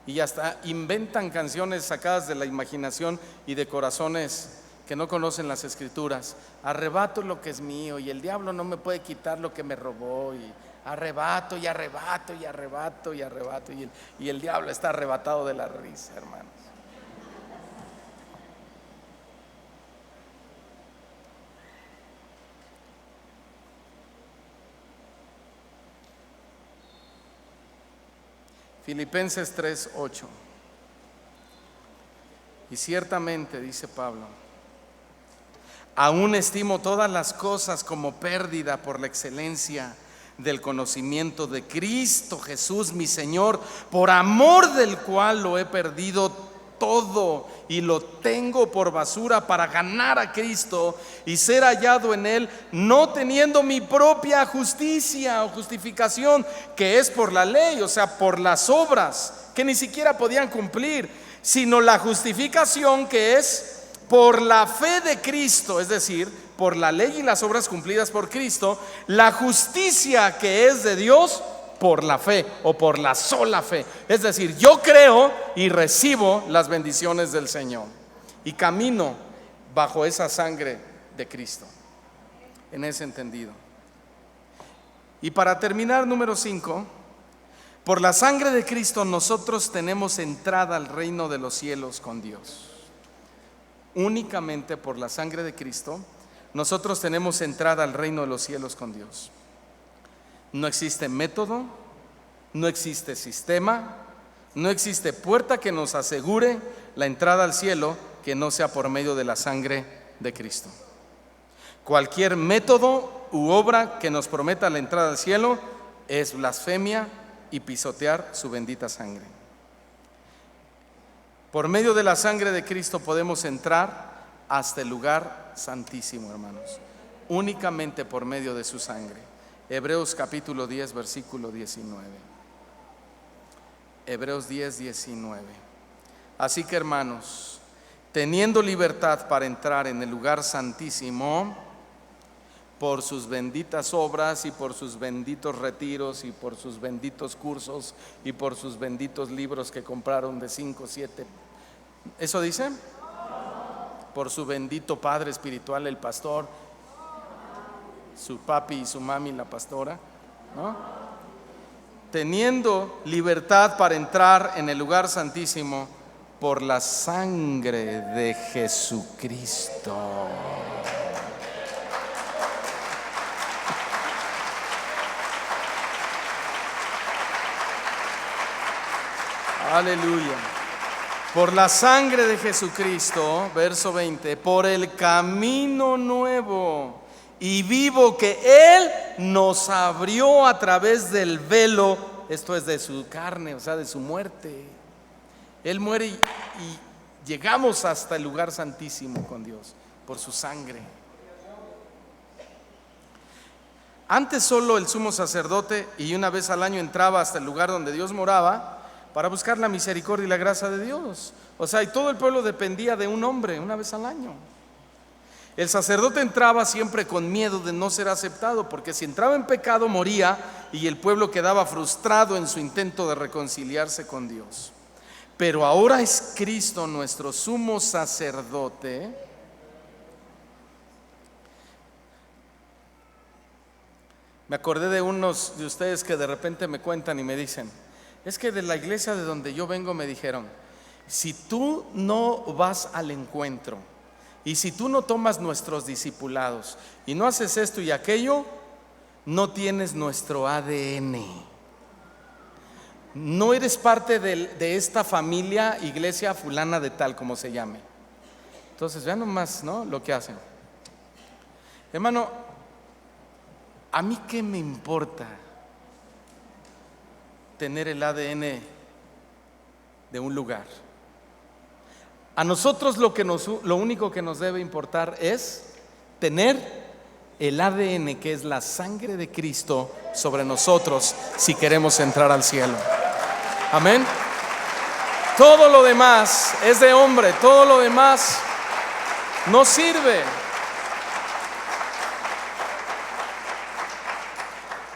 Y hasta inventan canciones sacadas de la imaginación y de corazones que no conocen las escrituras. Arrebato lo que es mío y el diablo no me puede quitar lo que me robó. Y arrebato y arrebato y arrebato y arrebato. Y el diablo está arrebatado de la risa, hermanos. Filipenses 3:8. Y ciertamente, dice Pablo, aún estimo todas las cosas como pérdida por la excelencia del conocimiento de Cristo Jesús mi Señor, por amor del cual lo he perdido todo y lo tengo por basura para ganar a Cristo y ser hallado en Él, no teniendo mi propia justicia o justificación que es por la ley, o sea, por las obras que ni siquiera podían cumplir, sino la justificación que es por la fe de Cristo, es decir, por la ley y las obras cumplidas por Cristo, la justicia que es de Dios por la fe o por la sola fe. Es decir, yo creo y recibo las bendiciones del Señor y camino bajo esa sangre de Cristo, en ese entendido. Y para terminar, número 5, por la sangre de Cristo nosotros tenemos entrada al reino de los cielos con Dios. Únicamente por la sangre de Cristo nosotros tenemos entrada al reino de los cielos con Dios. No existe método, no existe sistema, no existe puerta que nos asegure la entrada al cielo que no sea por medio de la sangre de Cristo. Cualquier método u obra que nos prometa la entrada al cielo es blasfemia y pisotear su bendita sangre. Por medio de la sangre de Cristo podemos entrar hasta el lugar santísimo, hermanos, únicamente por medio de su sangre. Hebreos capítulo 10, versículo 19. Hebreos 10, 19. Así que, hermanos, teniendo libertad para entrar en el lugar santísimo por sus benditas obras y por sus benditos retiros y por sus benditos cursos y por sus benditos libros que compraron de 5, 7. ¿Eso dice? Por su bendito padre espiritual, el pastor, su papi y su mami, la pastora, ¿no? Teniendo libertad para entrar en el lugar santísimo por la sangre de Jesucristo. Aleluya. Por la sangre de Jesucristo, verso 20, por el camino nuevo y vivo que Él nos abrió a través del velo, esto es de su carne, o sea, de su muerte. Él muere y llegamos hasta el lugar santísimo con Dios, por su sangre. Antes solo el sumo sacerdote y una vez al año entraba hasta el lugar donde Dios moraba para buscar la misericordia y la gracia de Dios. O sea, y todo el pueblo dependía de un hombre una vez al año. El sacerdote entraba siempre con miedo de no ser aceptado, porque si entraba en pecado moría y el pueblo quedaba frustrado en su intento de reconciliarse con Dios. Pero ahora es Cristo nuestro sumo sacerdote. Me acordé de unos de ustedes que de repente me cuentan y me dicen: es que de la iglesia de donde yo vengo me dijeron, si tú no vas al encuentro y si tú no tomas nuestros discipulados y no haces esto y aquello, no tienes nuestro ADN, no eres parte de esta familia, iglesia fulana de tal, como se llame. Entonces vean nomás, ¿no?, lo que hacen. Hermano, ¿a mí qué me importa tener el ADN de un lugar? A nosotros lo único que nos debe importar es tener el ADN, que es la sangre de Cristo, sobre nosotros si queremos entrar al cielo. Amén. Todo lo demás es de hombre, todo lo demás no sirve.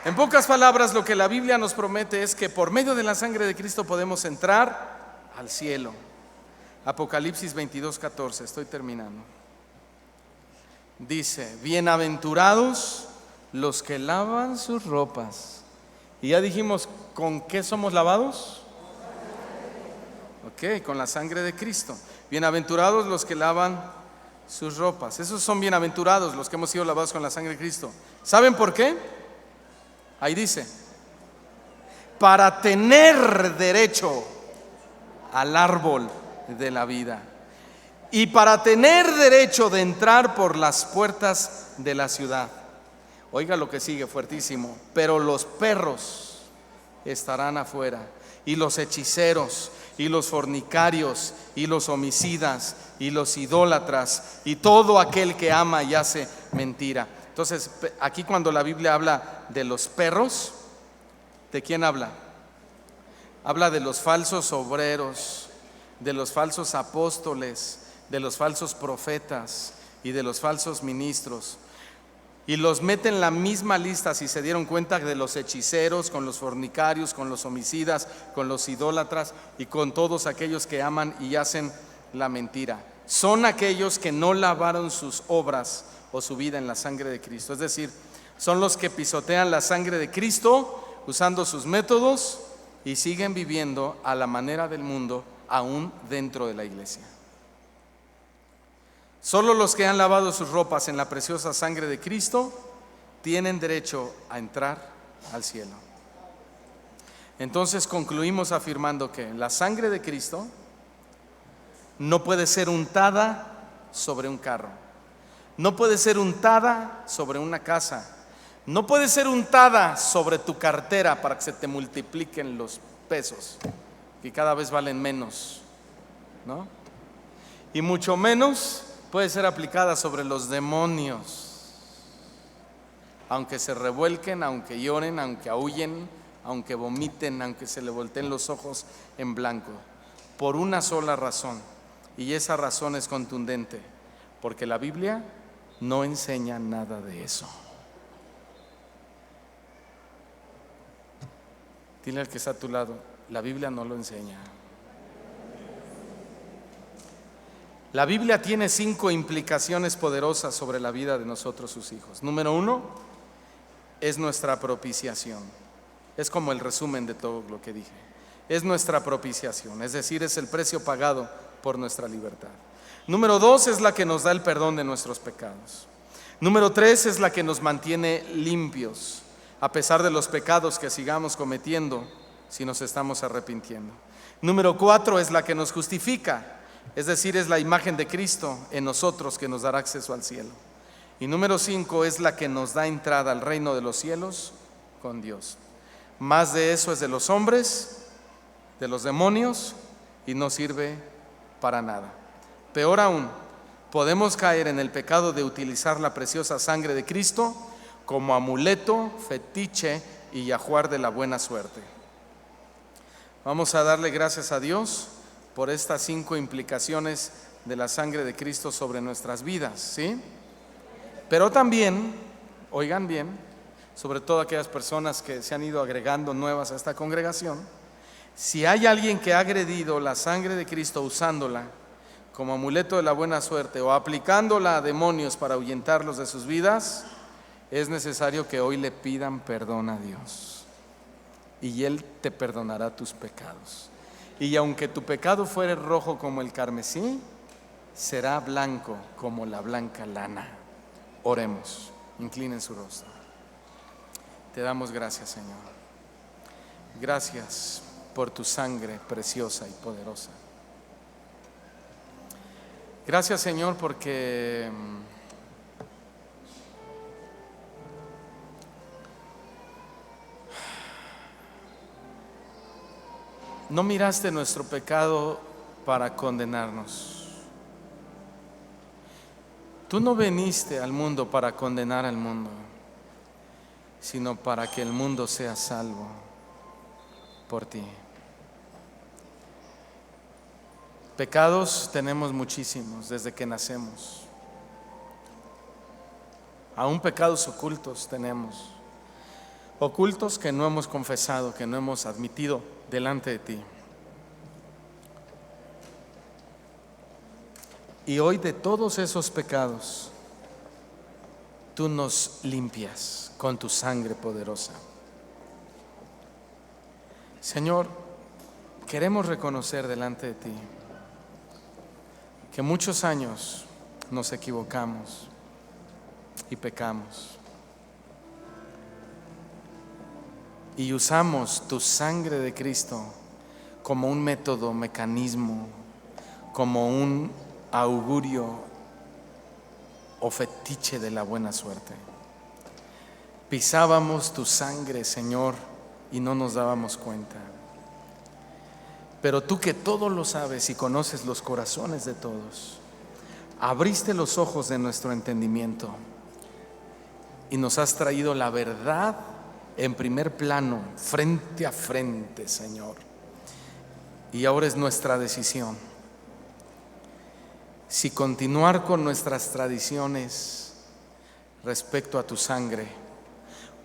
En pocas palabras, lo que la Biblia nos promete es que por medio de la sangre de Cristo podemos entrar al cielo. Apocalipsis 22:14, estoy terminando. Dice: bienaventurados los que lavan sus ropas. Y ya dijimos, ¿con qué somos lavados? Ok, con la sangre de Cristo. Bienaventurados los que lavan sus ropas. Esos son bienaventurados los que hemos sido lavados con la sangre de Cristo. ¿Saben por qué? Ahí dice: para tener derecho al árbol de la vida y para tener derecho de entrar por las puertas de la ciudad. Oiga lo que sigue, fuertísimo. Pero los perros estarán afuera, y los hechiceros, y los fornicarios, y los homicidas, y los idólatras, y todo aquel que ama y hace mentira. Entonces, aquí cuando la Biblia habla de los perros, ¿de quién habla? Habla de los falsos obreros, de los falsos apóstoles, de los falsos profetas y de los falsos ministros. Y los mete en la misma lista, si se dieron cuenta, de los hechiceros, con los fornicarios, con los homicidas, con los idólatras y con todos aquellos que aman y hacen la mentira. Son aquellos que no lavaron sus obras o su vida en la sangre de Cristo. Es decir, son los que pisotean la sangre de Cristo usando sus métodos y siguen viviendo a la manera del mundo aún dentro de la iglesia. Solo los que han lavado sus ropas en la preciosa sangre de Cristo tienen derecho a entrar al cielo. Entonces concluimos afirmando que la sangre de Cristo no puede ser untada sobre un carro, no puede ser untada sobre una casa, no puede ser untada sobre tu cartera para que se te multipliquen los pesos, que cada vez valen menos, ¿no? Y mucho menos puede ser aplicada sobre los demonios, aunque se revuelquen, aunque lloren, aunque aúllen, aunque vomiten, aunque se le volteen los ojos en blanco, por una sola razón, y esa razón es contundente, porque la Biblia no enseña nada de eso. Dile al que está a tu lado, la Biblia no lo enseña. La Biblia tiene 5 implicaciones poderosas sobre la vida de nosotros, sus hijos. Número 1 es nuestra propiciación. Es como el resumen de todo lo que dije. Es nuestra propiciación, es decir, es el precio pagado por nuestra libertad. Número 2 es la que nos da el perdón de nuestros pecados. Número 3 es la que nos mantiene limpios, a pesar de los pecados que sigamos cometiendo, si nos estamos arrepintiendo. Número 4 es la que nos justifica, es decir, es la imagen de Cristo en nosotros que nos dará acceso al cielo. Y número 5 es la que nos da entrada al reino de los cielos con Dios. Más de eso es de los hombres, de los demonios, y no sirve para nada. Peor aún, podemos caer en el pecado de utilizar la preciosa sangre de Cristo como amuleto, fetiche y ajuar de la buena suerte. Vamos a darle gracias a Dios por estas 5 implicaciones de la sangre de Cristo sobre nuestras vidas, ¿sí? Pero también, oigan bien, sobre todo aquellas personas que se han ido agregando nuevas a esta congregación, si hay alguien que ha agredido la sangre de Cristo usándola como amuleto de la buena suerte o aplicándola a demonios para ahuyentarlos de sus vidas, es necesario que hoy le pidan perdón a Dios y Él te perdonará tus pecados. Y aunque tu pecado fuere rojo como el carmesí, será blanco como la blanca lana. Oremos, inclinen su rostro. Te damos gracias, Señor. Gracias por tu sangre preciosa y poderosa. Gracias, Señor, porque no miraste nuestro pecado para condenarnos. Tú no viniste al mundo para condenar al mundo, sino para que el mundo sea salvo por ti. Pecados tenemos muchísimos desde que nacemos. Aún pecados ocultos tenemos. Ocultos que no hemos confesado, que no hemos admitido delante de ti. Y hoy de todos esos pecados, tú nos limpias con tu sangre poderosa. Señor, queremos reconocer delante de ti que muchos años nos equivocamos y pecamos. Y usamos tu sangre de Cristo como un método, mecanismo, como un augurio o fetiche de la buena suerte. Pisábamos tu sangre, Señor, y no nos dábamos cuenta. Pero tú, que todo lo sabes y conoces los corazones de todos, abriste los ojos de nuestro entendimiento y nos has traído la verdad en primer plano, frente a frente, Señor. Y ahora es nuestra decisión si continuar con nuestras tradiciones, respecto a tu sangre,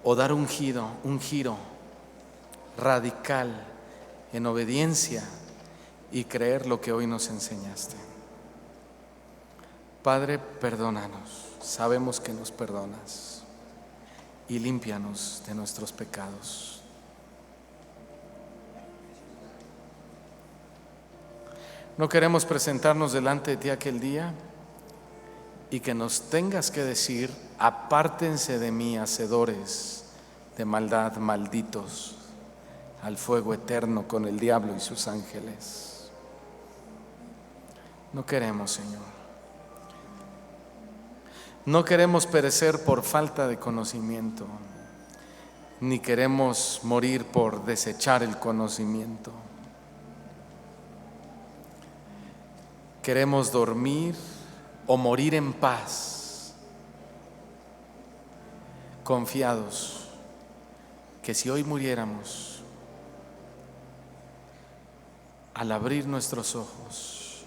o dar un giro radical en obediencia y creer lo que hoy nos enseñaste. Padre, perdónanos, sabemos que nos perdonas, y límpianos de nuestros pecados. No queremos presentarnos delante de ti aquel día y que nos tengas que decir: apártense de mí, hacedores de maldad, malditos, al fuego eterno con el diablo y sus ángeles. No queremos, Señor. No queremos perecer por falta de conocimiento, ni queremos morir por desechar el conocimiento. Queremos dormir o morir en paz, confiados que si hoy muriéramos, al abrir nuestros ojos,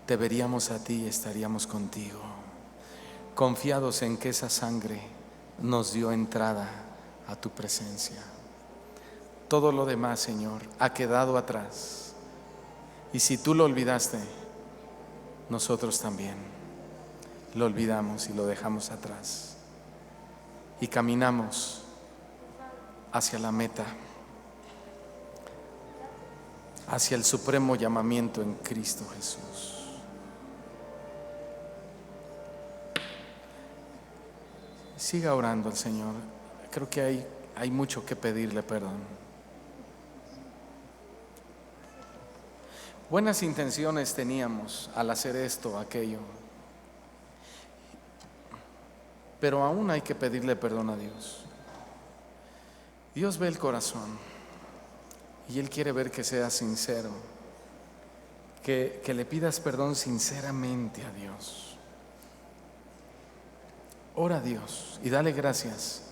te veríamos a ti y estaríamos contigo, confiados en que esa sangre nos dio entrada a tu presencia. Todo lo demás, Señor, ha quedado atrás, y si tú lo olvidaste, nosotros también lo olvidamos y lo dejamos atrás, y caminamos hacia la meta, hacia el supremo llamamiento en Cristo Jesús. Siga orando al Señor. Creo que hay mucho que pedirle perdón. Buenas intenciones teníamos al hacer esto, aquello, pero aún hay que pedirle perdón a Dios. Dios ve el corazón y Él quiere ver que seas sincero, que le pidas perdón sinceramente a Dios. Ora a Dios y dale gracias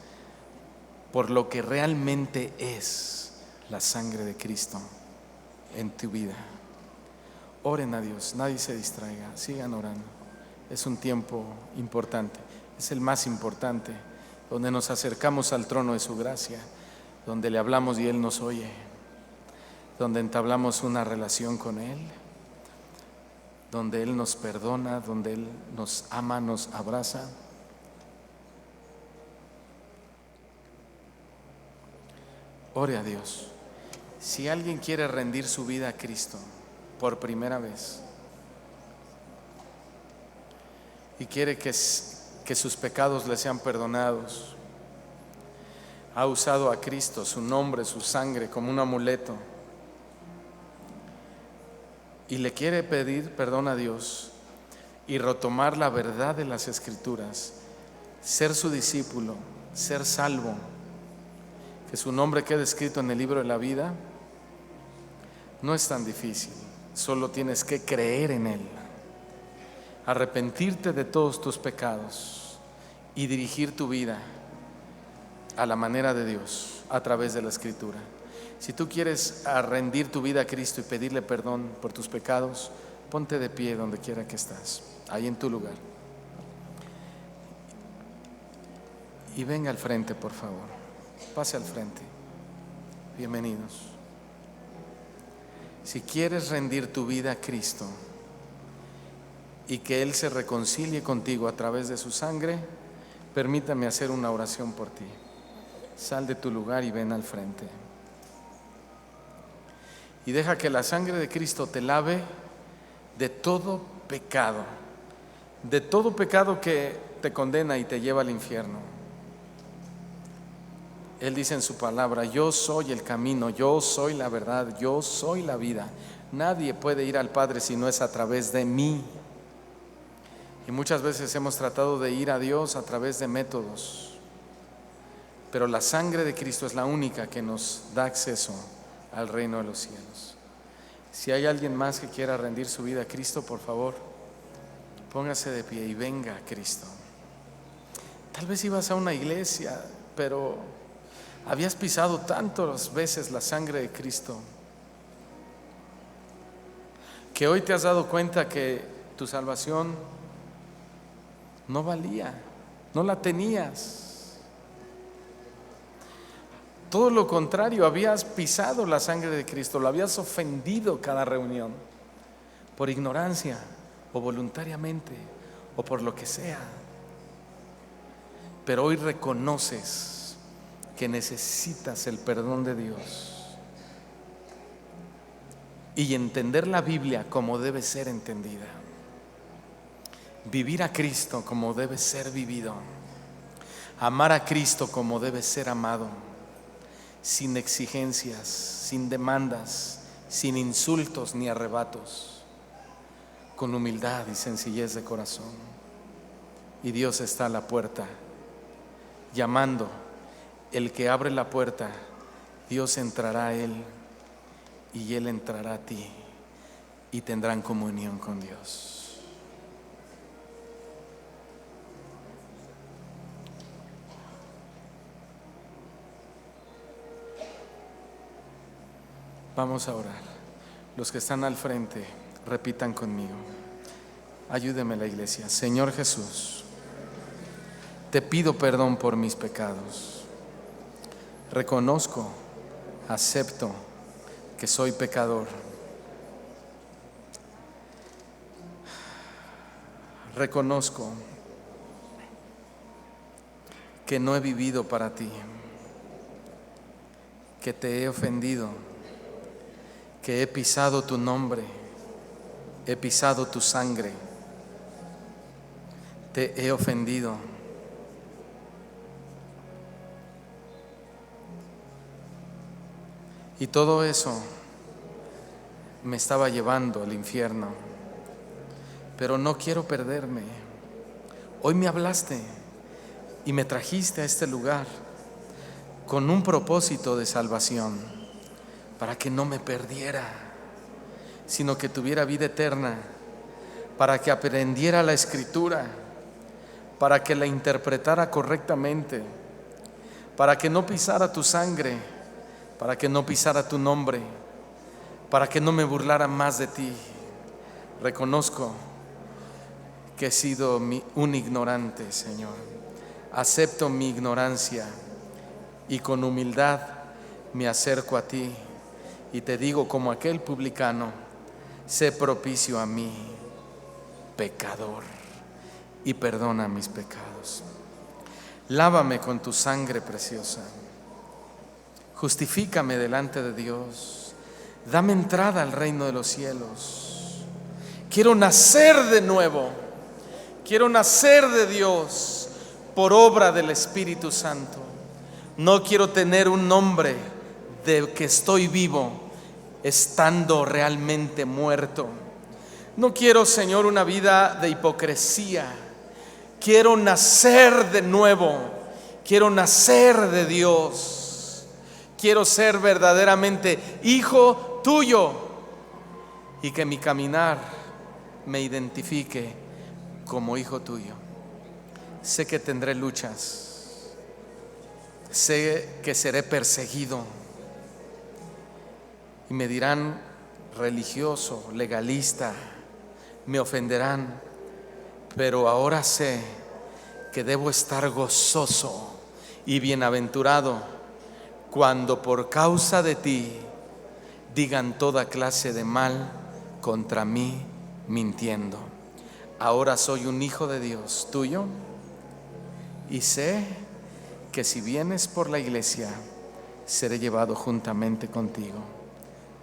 por lo que realmente es la sangre de Cristo en tu vida. Oren a Dios, nadie se distraiga, sigan orando. Es un tiempo importante, es el más importante, donde nos acercamos al trono de su gracia, donde le hablamos y Él nos oye, donde entablamos una relación con Él, donde Él nos perdona, donde Él nos ama, nos abraza. Ore a Dios. Si alguien quiere rendir su vida a Cristo por primera vez y quiere que sus pecados le sean perdonados, ha usado a Cristo, su nombre, su sangre como un amuleto, y le quiere pedir perdón a Dios y retomar la verdad de las Escrituras, ser su discípulo, ser salvo, que su nombre quede escrito en el libro de la vida, no es tan difícil. Solo tienes que creer en Él, arrepentirte de todos tus pecados y dirigir tu vida a la manera de Dios a través de la Escritura. Si tú quieres rendir tu vida a Cristo y pedirle perdón por tus pecados, ponte de pie donde quiera que estás, ahí en tu lugar, y venga al frente, por favor. Pase al frente. Bienvenidos. Si quieres rendir tu vida a Cristo y que Él se reconcilie contigo a través de su sangre, permítame hacer una oración por ti. Sal de tu lugar y ven al frente. Y deja que la sangre de Cristo te lave de todo pecado que te condena y te lleva al infierno. Él dice en su palabra: yo soy el camino, yo soy la verdad, yo soy la vida. Nadie puede ir al Padre si no es a través de mí. Y muchas veces hemos tratado de ir a Dios a través de métodos, pero la sangre de Cristo es la única que nos da acceso al reino de los cielos. Si hay alguien más que quiera rendir su vida a Cristo, por favor, póngase de pie y venga a Cristo. Tal vez ibas a una iglesia, pero habías pisado tantas veces la sangre de Cristo que hoy te has dado cuenta que tu salvación no valía, no la tenías. Todo lo contrario, habías pisado la sangre de Cristo, lo habías ofendido cada reunión, por ignorancia o voluntariamente o por lo que sea. Pero hoy reconoces que necesitas el perdón de Dios y entender la Biblia como debe ser entendida, vivir a Cristo como debe ser vivido, amar a Cristo como debe ser amado, sin exigencias, sin demandas, sin insultos ni arrebatos, con humildad y sencillez de corazón. Y Dios está a la puerta llamando. El que abre la puerta, Dios entrará a él y él entrará a ti y tendrán comunión con Dios. Vamos a orar. Los que están al frente, repitan conmigo. Ayúdeme la iglesia. Señor Jesús, te pido perdón por mis pecados. Reconozco, acepto que soy pecador. Reconozco que no he vivido para ti, que te he ofendido, que he pisado tu nombre, he pisado tu sangre, te he ofendido. Y todo eso me estaba llevando al infierno, pero no quiero perderme. Hoy me hablaste y me trajiste a este lugar con un propósito de salvación, para que no me perdiera, sino que tuviera vida eterna, para que aprendiera la Escritura, para que la interpretara correctamente, para que no pisara tu sangre, para que no pisara tu nombre, para que no me burlara más de ti. Reconozco que he sido un ignorante, Señor. Acepto mi ignorancia y con humildad me acerco a ti y te digo como aquel publicano: sé propicio a mí, pecador, y perdona mis pecados. Lávame con tu sangre preciosa. Justifícame delante de Dios. Dame entrada al reino de los cielos. Quiero nacer de nuevo. Quiero nacer de Dios por obra del Espíritu Santo. No quiero tener un nombre de que estoy vivo estando realmente muerto. No quiero, Señor, una vida de hipocresía. Quiero nacer de nuevo. Quiero nacer de Dios. Quiero ser verdaderamente hijo tuyo y que mi caminar me identifique como hijo tuyo. Sé que tendré luchas, sé que seré perseguido y me dirán religioso, legalista, me ofenderán, pero ahora sé que debo estar gozoso y bienaventurado cuando por causa de ti digan toda clase de mal contra mí mintiendo. Ahora soy un hijo de Dios tuyo y sé que si vienes por la iglesia seré llevado juntamente contigo.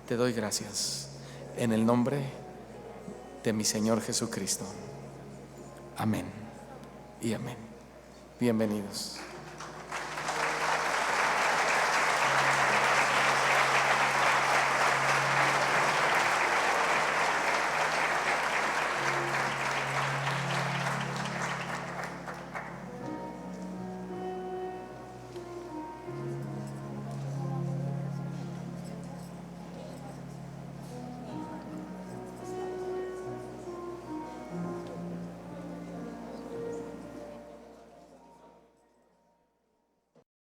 Te doy gracias en el nombre de mi Señor Jesucristo. Amén y amén. Bienvenidos.